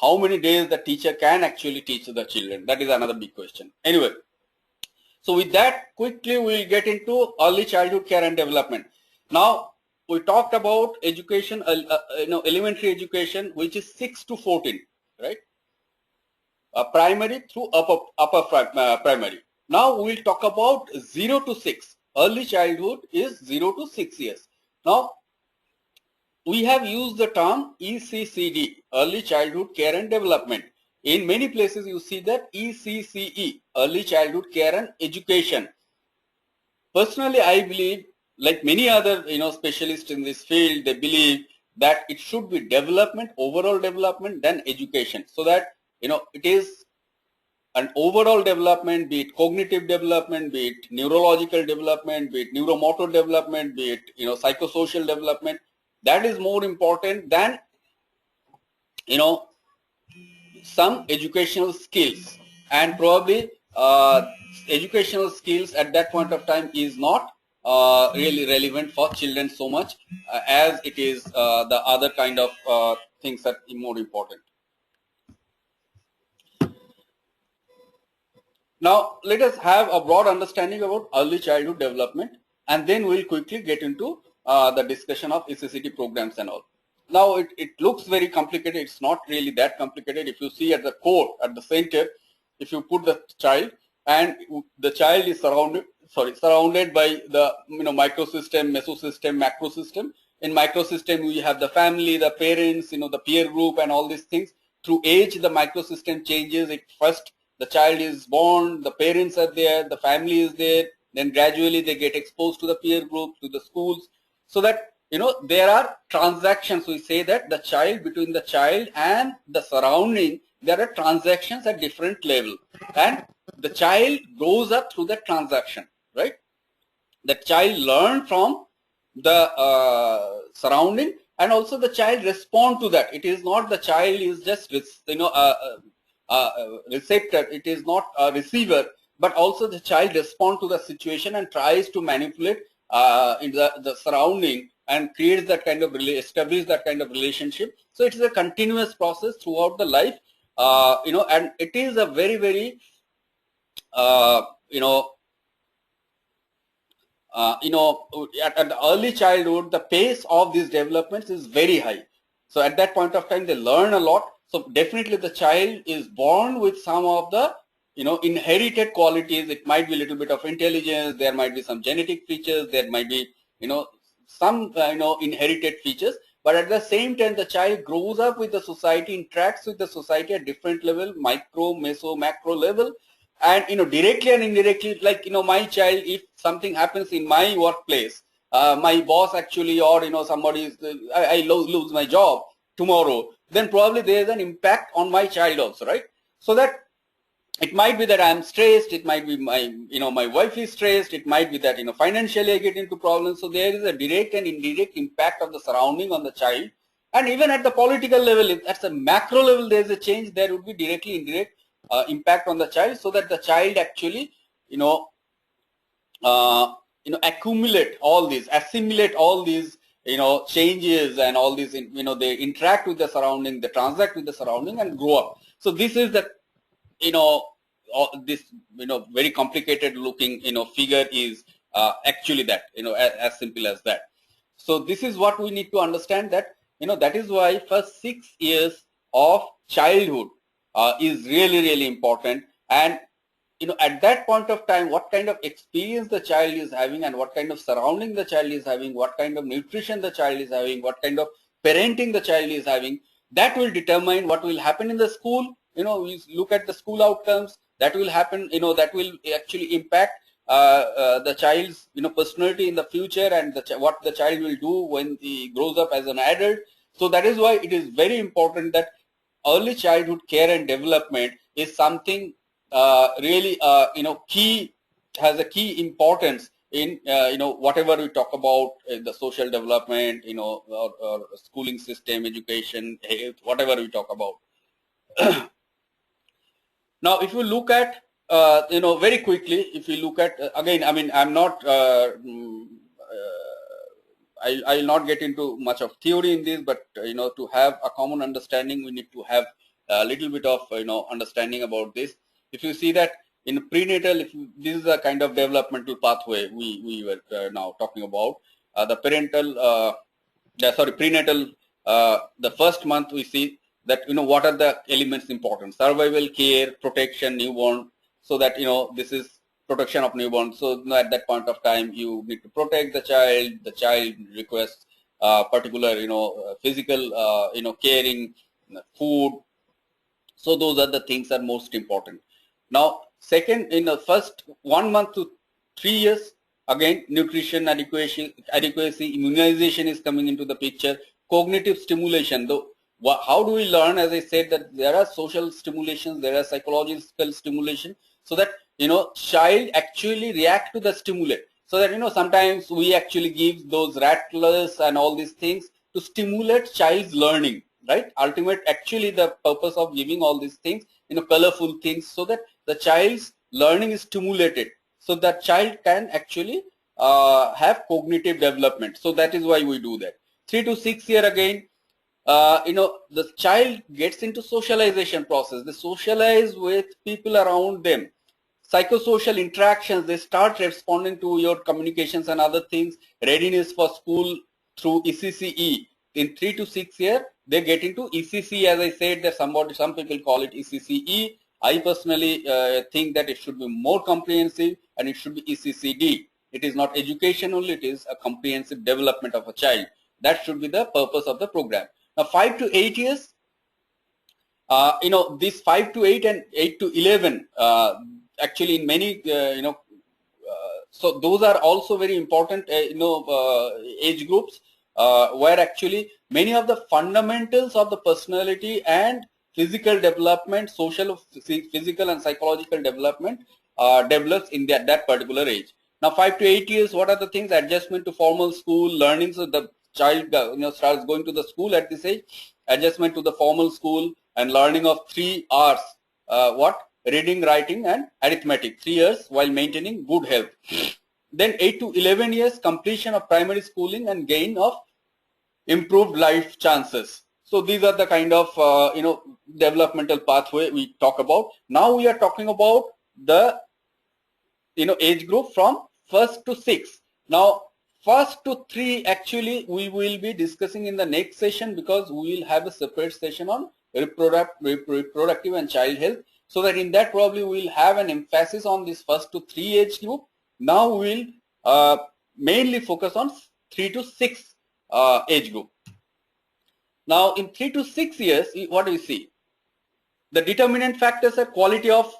how many days the teacher can actually teach the children? That is another big question. Anyway, so with that, quickly we'll get into early childhood care and development. Now, we talked about education, elementary education, which is 6 to 14, right? Primary through upper primary. Now we'll talk about 0 to 6. Early childhood is 0 to 6 years. Now, we have used the term ECCD, early childhood care and development. In many places, you see that ECCE, early childhood care and education. Personally, I believe, like many other specialists in this field, they believe that it should be development, overall development, then education, so that it is an overall development, be it cognitive development, be it neurological development, be it neuromotor development, be it psychosocial development. That is more important than some educational skills, and probably educational skills at that point of time is not really relevant for children so much as it is the other kind of things that are more important. Now let us have a broad understanding about early childhood development, and then we'll quickly get into the discussion of ECCD programs and all. Now it looks very complicated. It's not really that complicated. If you see at the core, at the center, if you put the child, and the child is surrounded by the microsystem, mesosystem, macrosystem. In microsystem, we have the family, the parents, the peer group, and all these things. Through age, the microsystem changes. First, the child is born, the parents are there, the family is there. Then gradually they get exposed to the peer group, to the schools. so that there are transactions. We say that the child, between the child and the surrounding, there are transactions at different level, and the child grows up through that transaction, right? The child learn from the surrounding, and also the child respond to that. It is not the child is just receptor, it is not a receiver, but also the child respond to the situation and tries to manipulate in the surrounding and creates that kind of establish that kind of relationship. So it is a continuous process throughout the life, and it is a very, very at the early childhood, the pace of these developments is very high. So at that point of time, they learn a lot. So definitely the child is born with some of the inherited qualities. It might be a little bit of intelligence, there might be some genetic features, there might be some inherited features, but at the same time the child grows up with the society, interacts with the society at different level, micro, meso, macro level, and directly and indirectly, like my child, if something happens in my workplace, my boss actually, or somebody is, I lose my job tomorrow, then probably there is an impact on my child also, right? So that it might be that I am stressed, it might be my wife is stressed, it might be that financially I get into problems. So there is a direct and indirect impact of the surrounding on the child. And even at the political level, if at the macro level there is a change, there would be directly indirect impact on the child, so that the child actually accumulate all these, assimilate all these changes, and all these they interact with the surrounding, they transact with the surrounding and grow up. So this is the this very complicated looking figure is actually that as simple as that. So this is what we need to understand, that that is why first 6 years of childhood is really, really important. And at that point of time, what kind of experience the child is having, and what kind of surrounding the child is having, what kind of nutrition the child is having, what kind of parenting the child is having, that will determine what will happen in the school. We look at the school outcomes, that will happen, that will actually impact the child's personality in the future, and what the child will do when he grows up as an adult. So that is why it is very important that early childhood care and development is something really key, has a key importance in whatever we talk about the social development, or schooling system, education, health, whatever we talk about. Now, if you look at very quickly, if you look at again, I mean, I'm not I'll not get into much of theory in this, but to have a common understanding, we need to have a little bit of understanding about this. If you see that in prenatal, this is a kind of developmental pathway we were now talking about. The prenatal, the first month we see that what are the elements important: survival, care, protection, newborn. So that this is protection of newborn. So at that point of time, you need to protect the child. The child requests particular physical caring, food. So those are the things that are most important. Now, second, in the first 1 month to 3 years, again, nutrition adequacy, immunization is coming into the picture. Cognitive stimulation, though, how do we learn? As I said, that there are social stimulations, there are psychological stimulation, so that child actually react to the stimulus. So that sometimes we actually give those rattlers and all these things to stimulate child's learning, right? Ultimate, actually the purpose of giving all these things, colorful things, so that the child's learning is stimulated, so that child can actually have cognitive development. So that is why we do that. 3 to 6 year, again, the child gets into socialization process. They socialize with people around them. Psychosocial interactions, they start responding to your communications and other things. Readiness for school through ECCE. In 3 to 6 year, they get into ECCE. As I said, that some people call it ECCE. I personally think that it should be more comprehensive, and it should be ECCD. It is not education only, it is a comprehensive development of a child. That should be the purpose of the program. Now, 5 to 8 years, this 5 to 8 and 8 to 11, actually in many So those are also very important, age groups where actually many of the fundamentals of the personality and physical development, physical and psychological development develops in that particular age. Now 5 to 8 years, what are the things? Adjustment to formal school learning. So the child starts going to the school at this age. Adjustment to the formal school and learning of 3 hours. Reading, writing and arithmetic, 3 years while maintaining good health. Then 8 to 11 years, completion of primary schooling and gain of improved life chances. So these are the kind of developmental pathway we talk about. Now we are talking about the age group from 1st to 6th. Now 1st to 3 actually we will be discussing in the next session, because we will have a separate session on reproductive and child health. So that in that probably we will have an emphasis on this 1st to 3 age group. Now we will mainly focus on 3 to 6 age group. Now in 3 to 6 years, what do we see? The determinant factors are quality of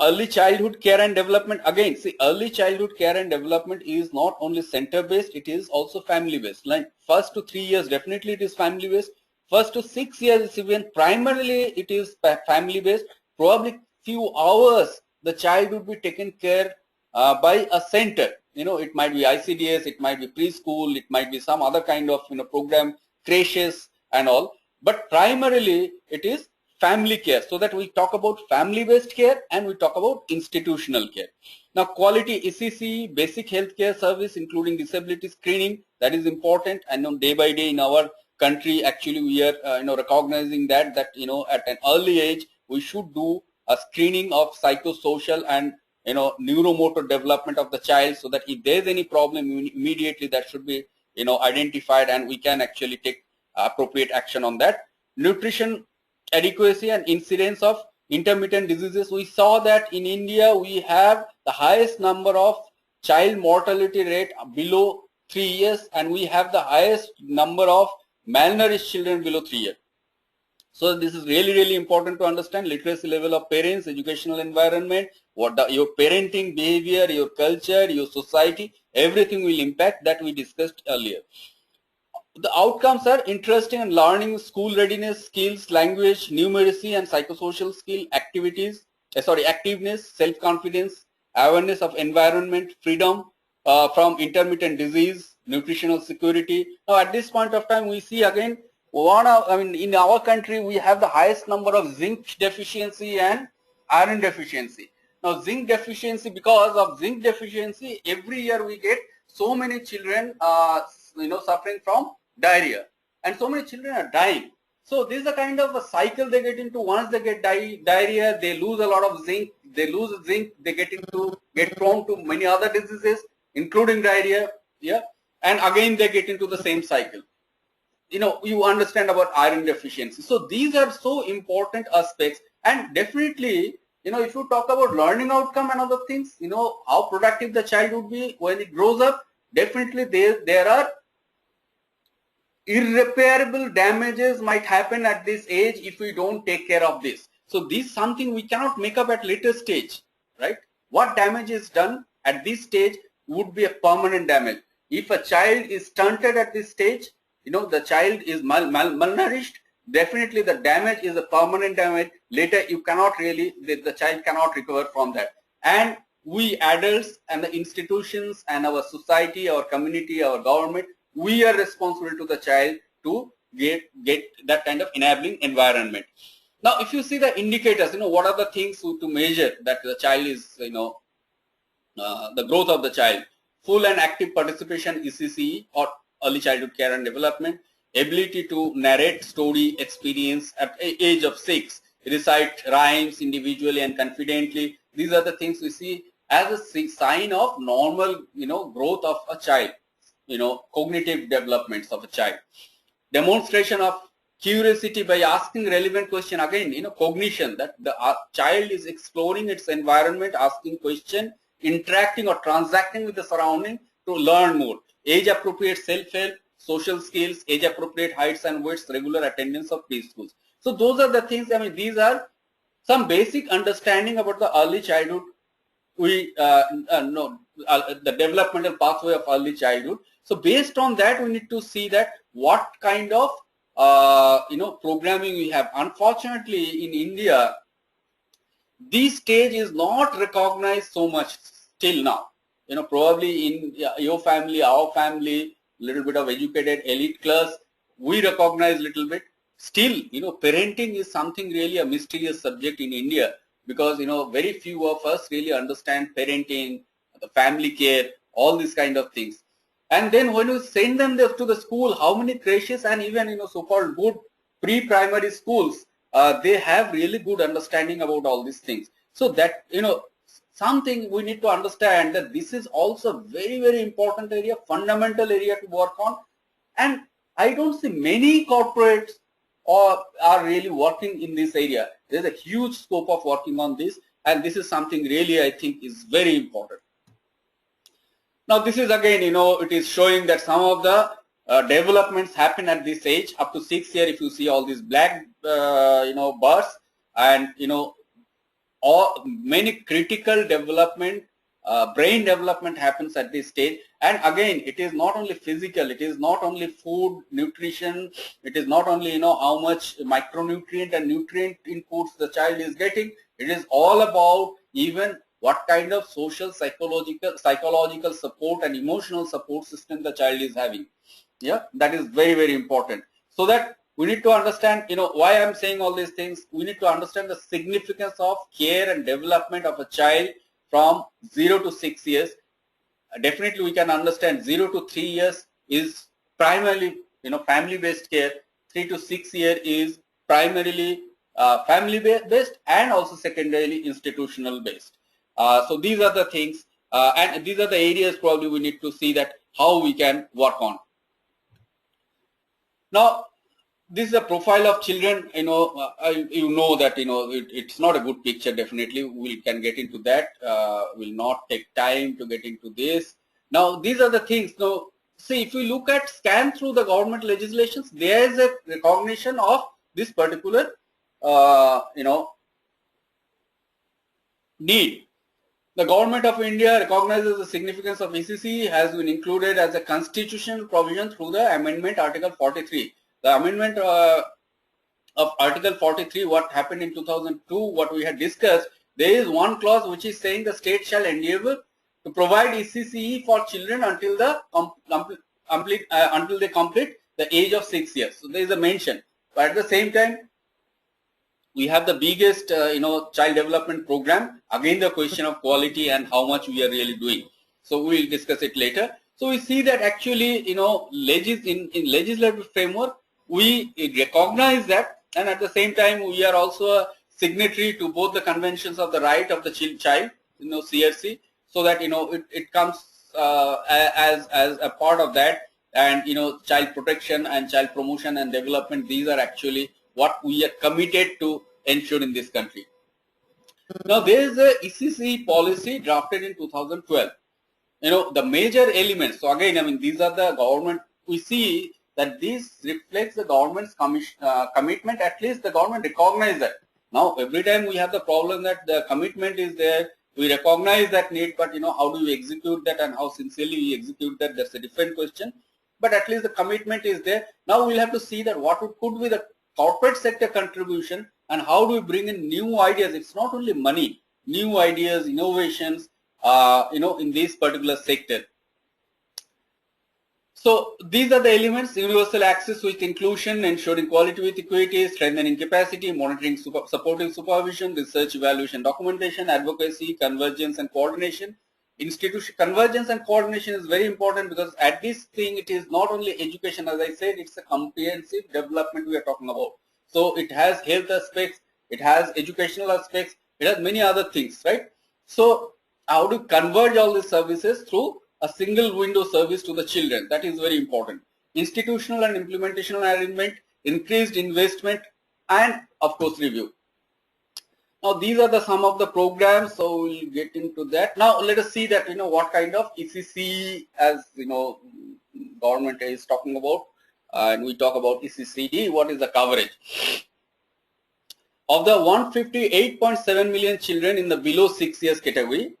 early childhood care and development. Again, see, early childhood care and development is not only center based, it is also family based. Like 1st to 3 years, definitely it is family based. 1st to 6 years, even primarily it is family based. Probably few hours the child would be taken care by a center. It might be ICDS, it might be preschool, it might be some other kind of program, creches and all. But primarily it is family care. So that we talk about family based care and we talk about institutional care. Now quality ECC, basic healthcare service including disability screening, that is important. And day by day in our country actually we are recognizing that at an early age we should do a screening of psychosocial and neuromotor development of the child, so that if there is any problem immediately that should be identified and we can actually take appropriate action on that. Nutrition adequacy and incidence of intermittent diseases. We saw that in India we have the highest number of child mortality rate below 3 years, and we have the highest number of malnourished children below 3 years. So this is really important to understand. Literacy level of parents, educational environment, your parenting behavior, your culture, your society, everything will impact, that we discussed earlier. The outcomes are interesting and learning, school readiness, skills, language, numeracy and psychosocial skill, activities, activeness, self-confidence, awareness of environment, freedom from intermittent disease, nutritional security. Now at this point of time we see again, in our country we have the highest number of zinc deficiency and iron deficiency. Now zinc deficiency, because of zinc deficiency every year we get so many children suffering from diarrhea, and so many children are dying. So this is a kind of a cycle they get into. Once they get diarrhea, they lose a lot of zinc. They lose zinc, they get prone to many other diseases including diarrhea. Yeah, and again they get into the same cycle. You understand about iron deficiency. So these are so important aspects, and definitely if you talk about learning outcome and other things, how productive the child would be when it grows up, definitely there are irreparable damages might happen at this age if we don't take care of this. So this is something we cannot make up at later stage, right? What damage is done at this stage would be a permanent damage. If a child is stunted at this stage, the child is malnourished, definitely the damage is a permanent damage. Later you cannot really, the child cannot recover from that. And we adults and the institutions and our society, our community, our government, we are responsible to the child to get that kind of enabling environment. Now if you see the indicators, what are the things to measure that the child is, the growth of the child? Full and active participation, ECC, or early childhood care and development, ability to narrate story experience at age of 6, recite rhymes individually and confidently. These are the things we see as a sign of normal, growth of a child, cognitive developments of a child. Demonstration of curiosity by asking relevant question. Again, cognition, that the child is exploring its environment, asking question, interacting or transacting with the surrounding to learn more. Age appropriate self-help, social skills, age appropriate heights and weights, regular attendance of preschools. So those are the things, these are some basic understanding about the early childhood. We the developmental pathway of early childhood. So based on that, we need to see that what kind of programming we have. Unfortunately, in India, this stage is not recognized so much till now. Probably in your family, our family, little bit of educated elite class, we recognize little bit. Still, parenting is something really a mysterious subject in India, because very few of us really understand parenting, the family care, all these kind of things. And then when you send them to the school, how many creches and even so-called good pre-primary schools, they have really good understanding about all these things. So that something we need to understand, that this is also very, very important area, fundamental area to work on. And I don't see many corporates are really working in this area. There's a huge scope of working on this, and this is something really I think is very important. Now this is again, it is showing that some of the developments happen at this age up to 6 years. If you see all these black bars, and all many critical development, brain development happens at this stage. And again, it is not only physical, it is not only food, nutrition, it is not only how much micronutrient and nutrient inputs the child is getting. It is all about even what kind of social, psychological support and emotional support system the child is having. Yeah, that is very, very important. So that we need to understand, why I'm saying all these things. We need to understand the significance of care and development of a child from 0 to 6 years. Definitely we can understand 0 to 3 years is primarily, family-based care. 3 to 6 years is primarily family-based and also secondarily institutional-based. So these are the things, and these are the areas probably we need to see that how we can work on. Now, this is a profile of children. That it's not a good picture. Definitely, we can get into that. Will not take time to get into this. Now, these are the things. Now, see, if you scan through the government legislations, there is a recognition of this particular, need. The Government of India recognizes the significance of ECC, has been included as a constitutional provision through the amendment Article 43. The amendment of Article 43, what happened in 2002, what we had discussed, there is one clause which is saying the state shall endeavor to provide ECCE for children until they complete the age of 6 years. So there is a mention. But at the same time, we have the biggest, child development program. Again, the question of quality and how much we are really doing. So we will discuss it later. So we see that actually, in legislative framework, we recognize that, and at the same time, we are also a signatory to both the conventions of the right of the child, CRC, so that it comes as a part of that, and child protection and child promotion and development. These are actually what we are committed to ensure in this country. Now there is a ECC policy drafted in 2012. The major elements. So again, these are the government. We see that this reflects the government's commitment. At least the government recognizes that. Now every time we have the problem that the commitment is there, we recognize that need, but how do we execute that and how sincerely we execute that? That's a different question. But at least the commitment is there. Now we'll have to see that what could be the corporate sector contribution and how do we bring in new ideas. It's not only money, new ideas, innovations, in this particular sector. So these are the elements: universal access with inclusion, ensuring quality with equity, strengthening capacity, monitoring, supporting supervision, research, evaluation, documentation, advocacy, convergence and coordination. Convergence and coordination is very important, because at this thing it is not only education, as I said, it's a comprehensive development we are talking about. So it has health aspects, it has educational aspects, it has many other things, right? So how to converge all these services through a single window service to the children? That is very important. Institutional and implementational arrangement, increased investment, and of course review. Now these are some of the programs, so we'll get into that. Now let us see that what kind of ECC, as government is talking about, and we talk about ECCD. What is the coverage of the 158.7 million children in the below 6 years category?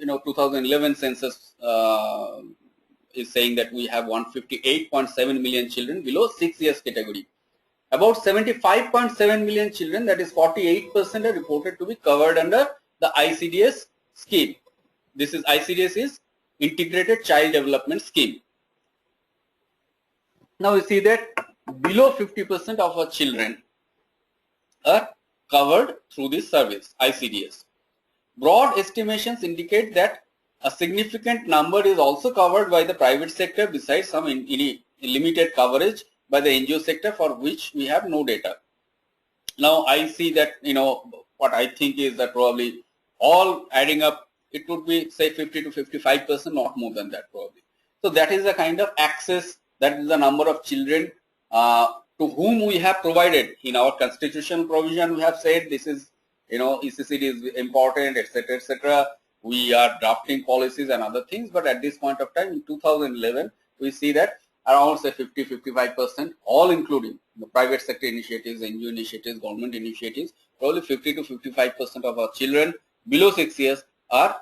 2011 census is saying that we have 158.7 million children below 6 years category. About 75.7 million children, that is 48%, are reported to be covered under the ICDS scheme. This is ICDS is Integrated Child Development Scheme. Now we see that below 50% of our children are covered through this service, ICDS. Broad estimations indicate that a significant number is also covered by the private sector, besides some limited coverage by the NGO sector, for which we have no data. Now I see that, what I think is that probably all adding up, it would be say 50 to 55%, not more than that probably. So that is the kind of access, that is the number of children to whom we have provided in our constitutional provision. We have said this is, ECCD is important, etc., etc. We are drafting policies and other things, but at this point of time in 2011, we see that around say 50-55%, all including the private sector initiatives, NGO initiatives, government initiatives, probably 50 to 55% of our children below 6 years are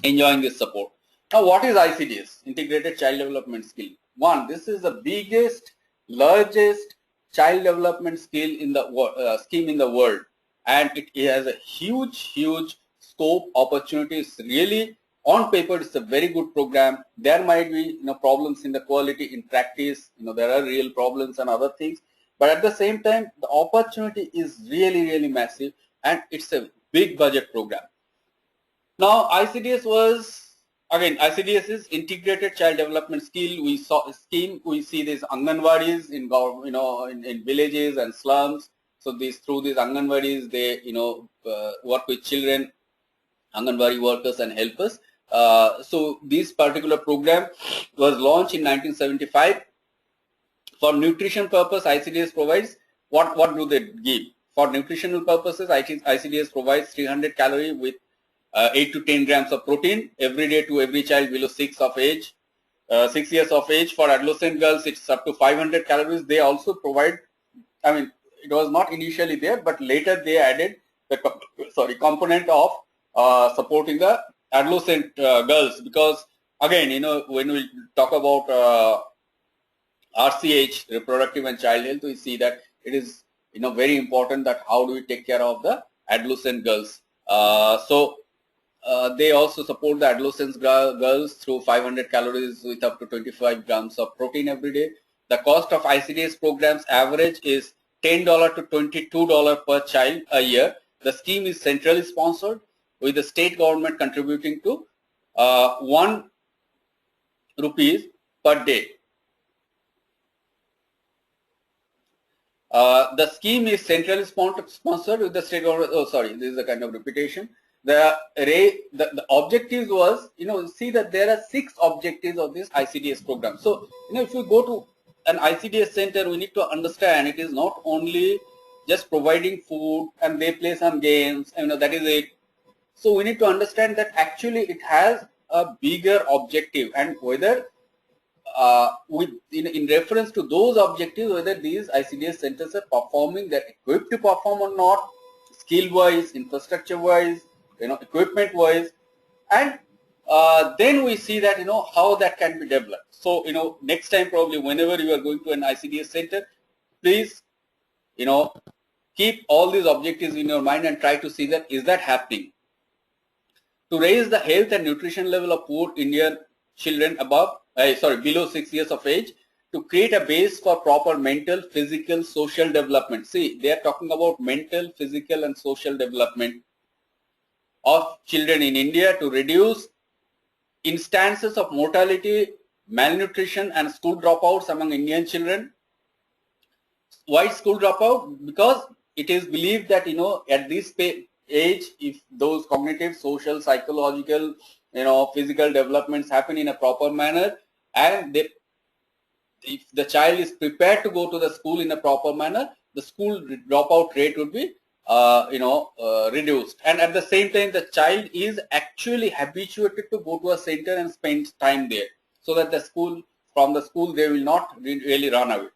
enjoying this support. Now, what is ICDS, Integrated Child Development Scheme? One, this is the biggest, largest child development scheme in the world, and it has a huge scope, opportunities. Really, on paper, it's a very good program. There might be problems in the quality. In practice, there are real problems and other things. But at the same time, the opportunity is really massive, and it's a big budget program. Now, ICDS was, again, ICDS is Integrated Child Development Scheme. We see these Anganwadis in villages and slums. So through these Anganwadis, they work with children, Anganwadi workers and helpers. So this particular program was launched in 1975. For nutrition purpose, ICDS provides, what do they give? For nutritional purposes, ICDS provides 300 calories with 8 to 10 grams of protein every day to every child below 6 years of age. For adolescent girls, it's up to 500 calories. They also provide, it was not initially there, but later they added the component of supporting the adolescent girls, because again, when we talk about RCH, reproductive and child health, we see that it is very important that how do we take care of the adolescent girls. They also support the adolescent girls through 500 calories with up to 25 grams of protein every day. The cost of ICDS programs average is $10 to $22 per child a year. The scheme is centrally sponsored, with the state government contributing to 1 rupees per day. The scheme is centrally sponsored with the state government. Oh, sorry, this is a kind of repetition. The objectives was, see that there are 6 objectives of this ICDS program. So, if you go to an ICDS center, we need to understand it is not only just providing food and they play some games, that is it. So we need to understand that actually it has a bigger objective, and whether in reference to those objectives, whether these ICDS centers are performing, they're equipped to perform or not, skill wise, infrastructure wise, equipment wise, and then we see that how that can be developed. So next time probably whenever you are going to an ICDS center, please keep all these objectives in your mind and try to see that is that happening. To raise the health and nutrition level of poor Indian children below 6 years of age, to create a base for proper mental, physical, social development. See, they are talking about mental, physical and social development of children in India, to reduce instances of mortality, malnutrition and school dropouts among Indian children. Why school dropout? Because it is believed that at this age, if those cognitive, social, psychological, physical developments happen in a proper manner, and if the child is prepared to go to the school in a proper manner, the school dropout rate would be reduced. And at the same time, the child is actually habituated to go to a center and spend time there, so that from the school they will not really run away.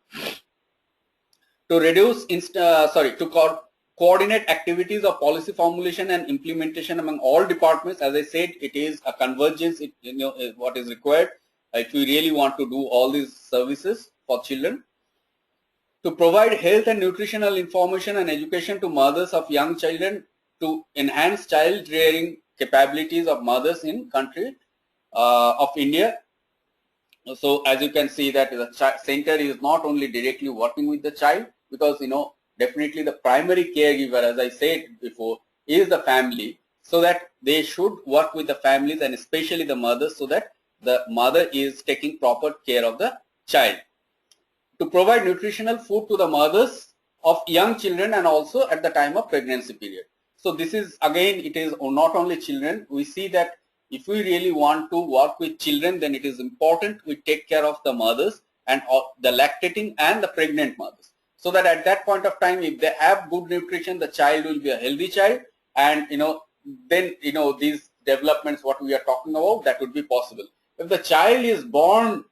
To reduce coordinate activities of policy formulation and implementation among all departments. As I said, it is a convergence, what is required if we really want to do all these services for children. To provide health and nutritional information and education to mothers of young children, to enhance child rearing capabilities of mothers in country of India. So as you can see that the center is not only directly working with the child, because definitely the primary caregiver, as I said before, is the family, so that they should work with the families and especially the mothers, so that the mother is taking proper care of the child. To provide nutritional food to the mothers of young children and also at the time of pregnancy period. So this is again, it is not only children. We see that if we really want to work with children, then it is important we take care of the mothers and the lactating and the pregnant mothers, so that at that point of time, if they have good nutrition, the child will be a healthy child, and then these developments what we are talking about, that would be possible. If the child is born,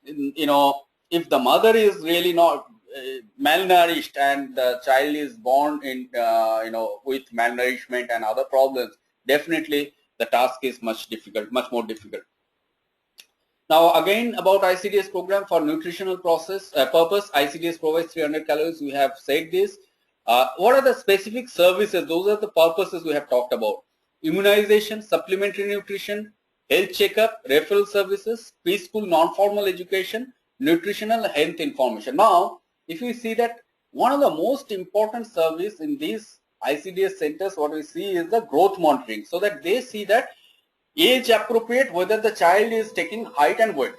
if the mother is really not malnourished and the child is born in with malnourishment and other problems, definitely the task is much more difficult. Now again, about ICDS program for nutritional purpose, ICDS provides 300 calories. We have said this. What are the specific services? Those are the purposes we have talked about: immunization, supplementary nutrition, health checkup, referral services, preschool non-formal education, nutritional health information. Now, if we see that one of the most important service in these ICDS centers, what we see is the growth monitoring, so that they see that age appropriate whether the child is taking height and weight,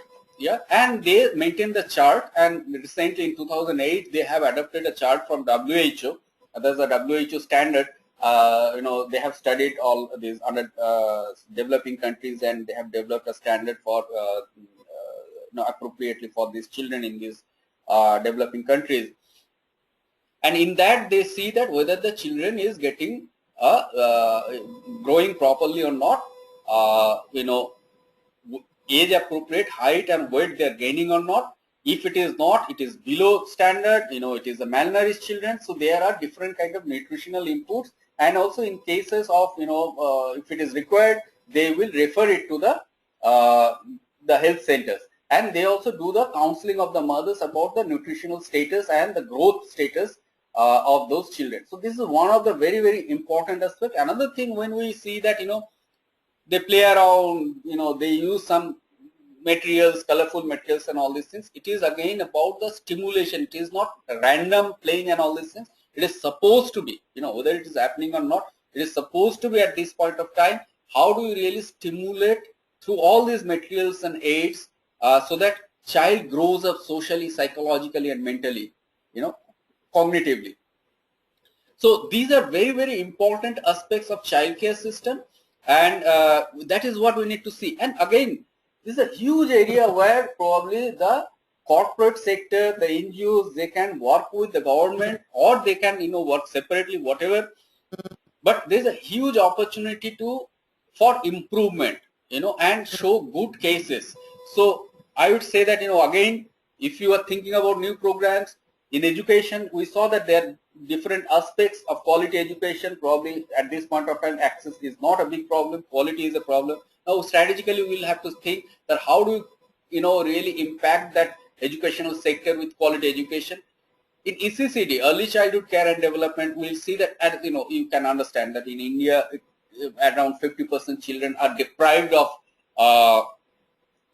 and they maintain the chart. And recently in 2008 they have adopted a chart from WHO. There's a WHO standard. They have studied all these other developing countries, and they have developed a standard for appropriately for these children in these developing countries. And in that they see that whether the children is getting growing properly or not, age appropriate height and weight they are gaining or not. If it is not, it is below standard, it is a malnourished children. So there are different kind of nutritional inputs, and also in cases of if it is required, they will refer it to the health centers, and they also do the counseling of the mothers about the nutritional status and the growth status of those children. So this is one of the very, very important aspect. Another thing, when we see that they play around, they use some materials, colorful materials and all these things, it is again about the stimulation. It is not random playing and all these things. It is supposed to be, whether it is happening or not, it is supposed to be at this point of time. How do we really stimulate through all these materials and aids so that child grows up socially, psychologically and mentally, cognitively. So these are very, very important aspects of childcare system, and that is what we need to see. And again, this is a huge area where probably the corporate sector, the NGOs, they can work with the government, or they can work separately, whatever. But there's a huge opportunity for improvement, and show good cases. So I would say that again, if you are thinking about new programs in education, we saw that there are different aspects of quality education. Probably at this point of time, access is not a big problem, quality is a problem. Now strategically we'll have to think that how do really impact that educational sector with quality education. In ECCD, early childhood care and development, we'll see that you can understand that in India around 50% children are deprived of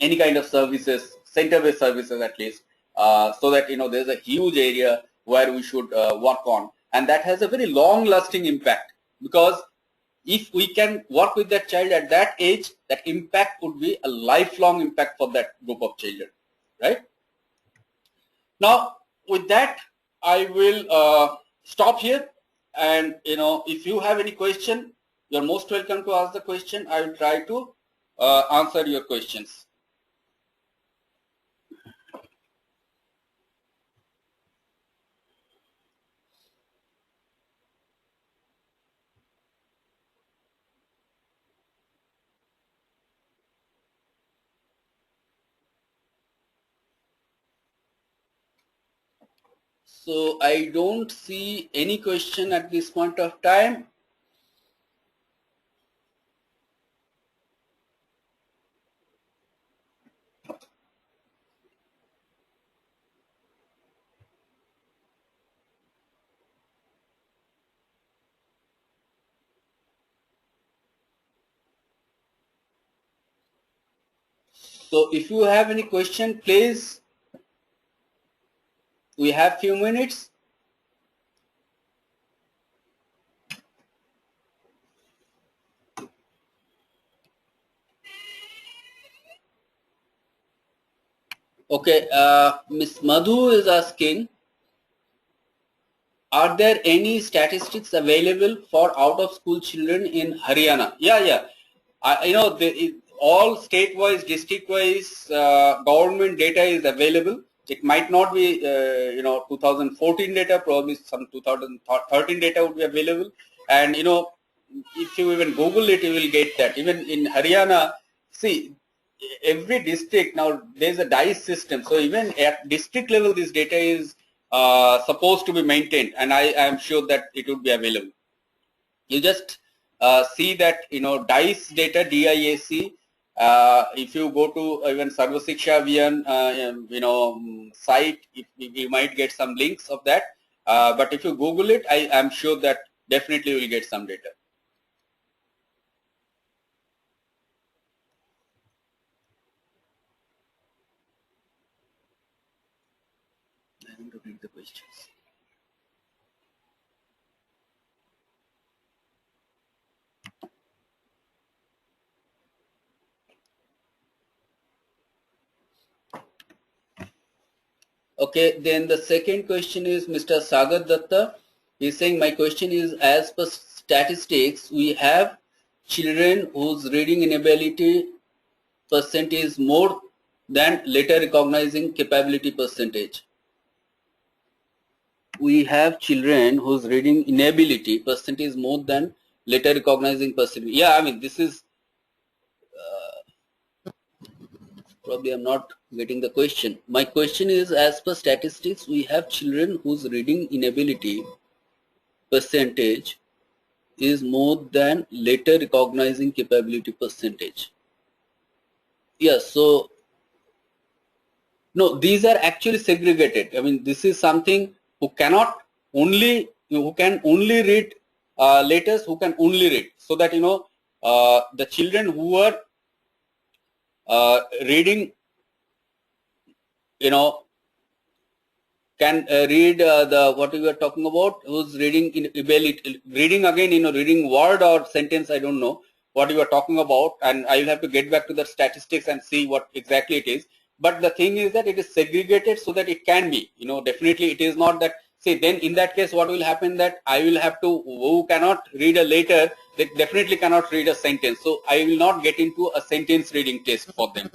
any kind of services, center-based services at least, so that there's a huge area where we should work on, and that has a very long-lasting impact, because if we can work with that child at that age, that impact would be a lifelong impact for that group of children, right? Now with that, I will stop here, and if you have any question, you're most welcome to ask the question. I will try to answer your questions. So I don't see any question at this point of time. So if you have any question, please, we have few minutes. Okay, Miss Madhu is asking, are there any statistics available for out-of-school children in Haryana? Yeah. All state-wise, district-wise government data is available. It might not be, 2014 data, probably some 2013 data would be available. And, if you even Google it, you will get that. Even in Haryana, see, every district now there's a dice system. So even at district level, this data is supposed to be maintained, and I am sure that it would be available. You just see that DICE data, DIAC. If you go to even Sarva Shiksha Abhiyan site, you might get some links of that. But if you Google it, I am sure that definitely you will get some data. I want to read the questions. Okay, then the second question is Mr. Sagar Datta. He's saying, my question is, as per statistics, we have children whose reading inability percentage is more than letter recognizing capability percentage. We have children whose reading inability percentage is more than letter recognizing percentage. Yeah, I mean, this is probably I'm not getting the question. My question is, as per statistics, we have children whose reading inability percentage is more than letter recognizing capability percentage. Yes, so no, these are actually segregated. I mean, this is something who can only read letters, who can only read, so that the children who are reading, can read the what we were talking about, who's reading in ability, reading again, reading word or sentence, I don't know what you are talking about, and I will have to get back to the statistics and see what exactly it is. But the thing is that it is segregated so that it can be, definitely it is not that, see, then in that case what will happen, that I will have to, who cannot read a letter, they definitely cannot read a sentence, so I will not get into a sentence reading test for them.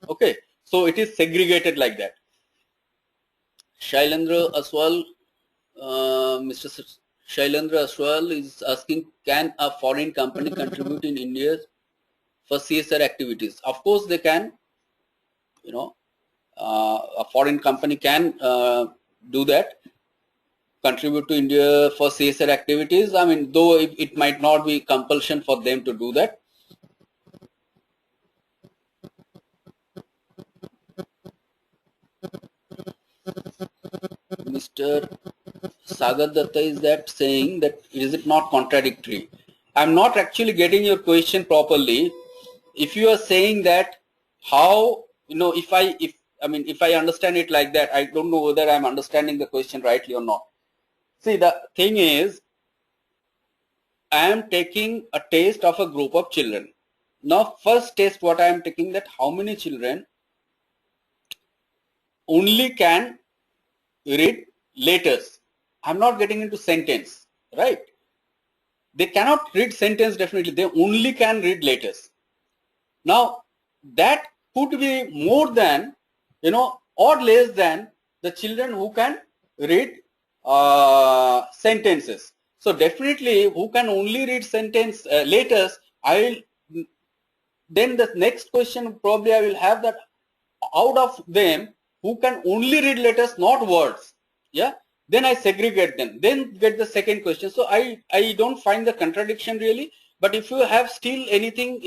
Okay, so it is segregated like that. Shailendra Aswal, Mr. Shailendra Aswal is asking, can a foreign company contribute in India for CSR activities? Of course they can. A foreign company can do that, contribute to India for CSR activities. I mean, though it might not be compulsion for them to do that. Mr. Sagar Datta is that saying that, is it not contradictory? I'm not actually getting your question properly. If you are saying that, how, if I understand it like that, I don't know whether I'm understanding the question rightly or not. See, the thing is, I am taking a test of a group of children. Now, first test what I am taking, that how many children only can read letters. I'm not getting into sentence, right? They cannot read sentence, definitely. They only can read letters. Now, that could be more than, or less than the children who can read sentences. So definitely, who can only read sentence letters, then the next question probably I will have that, out of them who can only read letters, not words. Yeah, then I segregate them, then get the second question. So I don't find the contradiction really. But if you have still anything,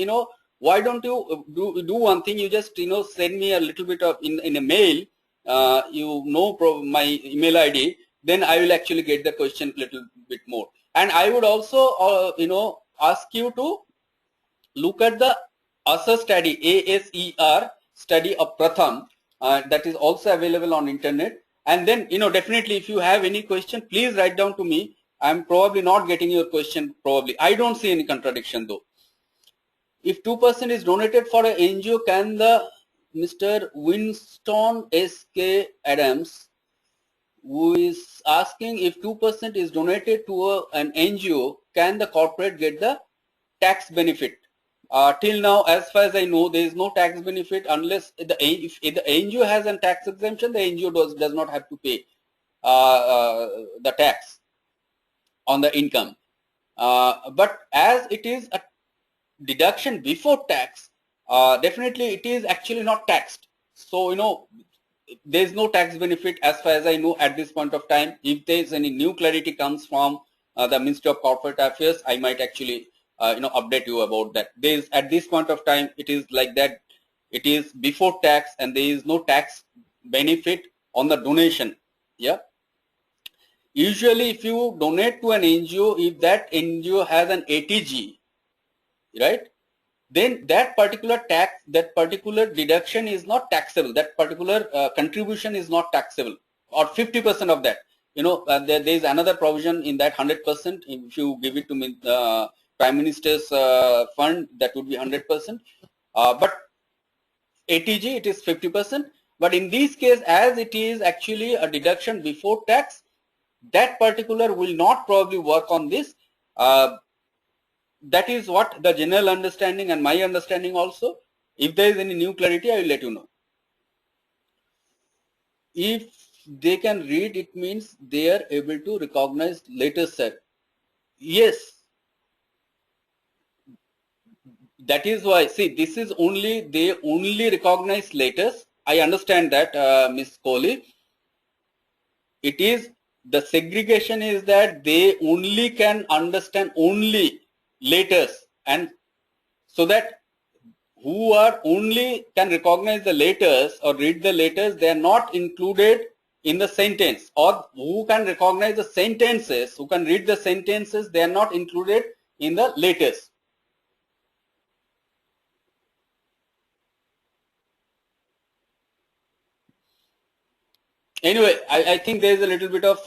why don't you do one thing? You just send me a little bit of in a mail. My email ID. Then I will actually get the question a little bit more. And I would also ask you to look at the ASER study, ASER study of Pratham, that is also available on internet. And then, definitely if you have any question, please write down to me. I'm probably not getting your question, probably. I don't see any contradiction though. If 2% is donated for an NGO, can the Mr. Winston S.K. Adams, who is asking if 2% is donated to an NGO, can the corporate get the tax benefit? Till now, as far as I know, there is no tax benefit unless if the NGO has a tax exemption, the NGO does not have to pay the tax on the income. But as it is a deduction before tax, definitely it is actually not taxed. So there is no tax benefit as far as I know at this point of time. If there is any new clarity comes from the Ministry of Corporate Affairs, I might actually update you about that. There is, at this point of time, it is like that. It is before tax, and there is no tax benefit on the donation. Yeah. Usually, if you donate to an NGO, if that NGO has an ATG, right, then that particular tax, that particular deduction is not taxable. That particular contribution is not taxable, or 50% of that. There is another provision in that 100%. If you give it to Prime Minister's fund, that would be 100%. But ATG, it is 50%. But in this case, as it is actually a deduction before tax, that particular will not probably work on this. That is what the general understanding and my understanding also. If there is any new clarity, I will let you know. If they can read, it means they are able to recognize letters, sir. Yes. That is why, see, this is only, they only recognize letters. I understand that, Miss Kohli. It is, the segregation is that they only can understand only letters, and so that who are only can recognize the letters or read the letters, they are not included in the sentence. Or who can recognize the sentences, who can read the sentences, they are not included in the letters. Anyway, I think there is a little bit of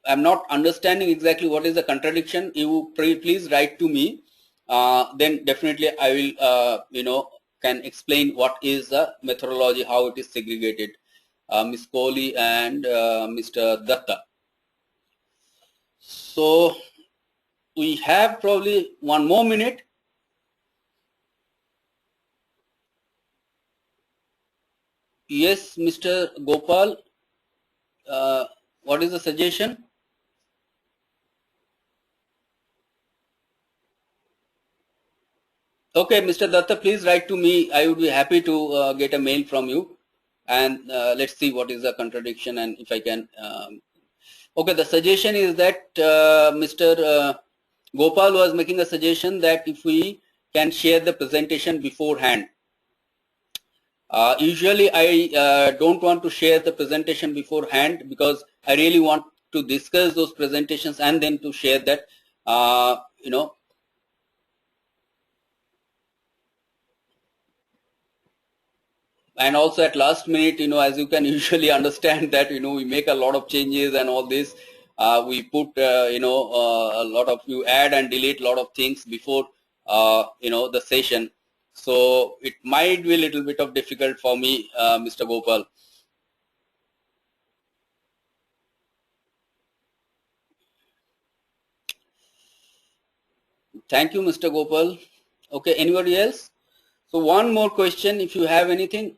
I'm not understanding exactly what is the contradiction. You please write to me. Then definitely I will can explain what is the methodology, how it is segregated. Ms. Kohli and Mr. Datta. So we have probably one more minute. Yes, Mr. Gopal, what is the suggestion? Okay, Mr. Datta, please write to me. I would be happy to get a mail from you, and let's see what is the contradiction and if I can. Okay, the suggestion is that Mr. Gopal was making a suggestion that if we can share the presentation beforehand. Usually I don't want to share the presentation beforehand because I really want to discuss those presentations and then to share that, and also at last minute, as you can usually understand that, we make a lot of changes and all this. We put, a lot of, you add and delete a lot of things before, the session. So it might be a little bit of difficult for me, Mr. Gopal. Thank you, Mr. Gopal. Okay, anybody else? So one more question, if you have anything.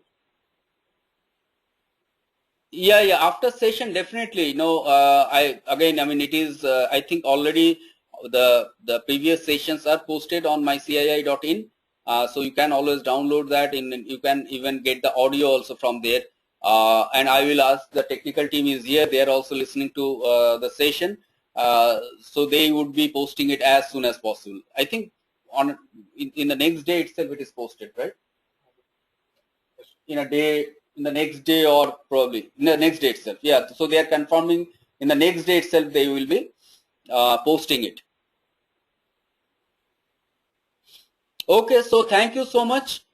Yeah, after session, definitely. It is, I think already the previous sessions are posted on my CII.in. So you can always download that. You can even get the audio also from there. And I will ask the technical team is here. They are also listening to the session. So they would be posting it as soon as possible. I think in the next day itself it is posted, right? In the next day, or probably in the next day itself. Yeah. So they are confirming in the next day itself they will be posting it. Okay. So thank you so much.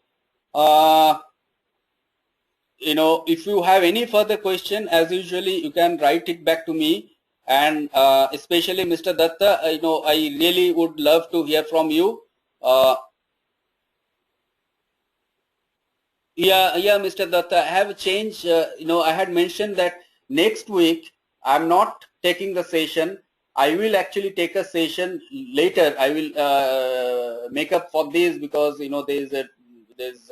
If you have any further question, as usually, you can write it back to me. And especially Mr. Datta, I really would love to hear from you. Yeah, Mr. Datta, I have changed. I had mentioned that next week I'm not taking the session. I will actually take a session later. I will make up for this because there's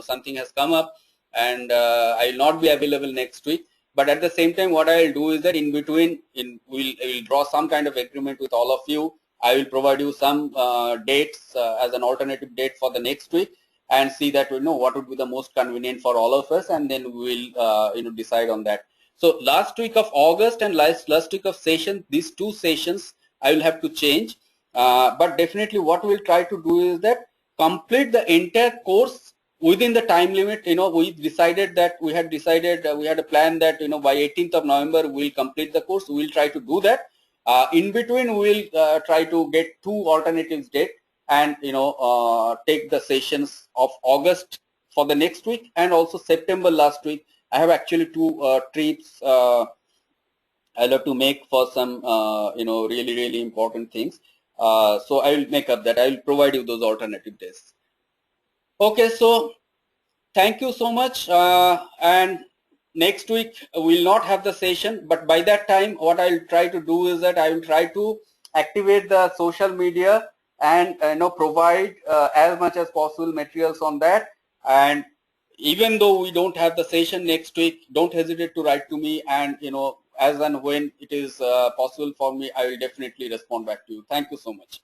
something has come up, and I will not be available next week. But at the same time, what I will do is that in between, I will draw some kind of agreement with all of you. I will provide you some dates as an alternative date for the next week, and see that what would be the most convenient for all of us, and then we will decide on that. So last week of August and last week of session, these two sessions I will have to change, but definitely what we'll try to do is that complete the entire course within the time limit. We had a plan that by 18th of November we'll complete the course. We'll try to do that. In between we'll try to get two alternatives date, and take the sessions of August for the next week, and also September last week. I have actually two trips I'll have to make for some really important things. So I will make up that. I will provide you those alternative days. Okay, so thank you so much. And next week we'll not have the session, but by that time what I'll try to do is that I will try to activate the social media and provide as much as possible materials on that. And even though we don't have the session next week, don't hesitate to write to me, and as and when it is possible for me, I will definitely respond back to you. Thank you so much.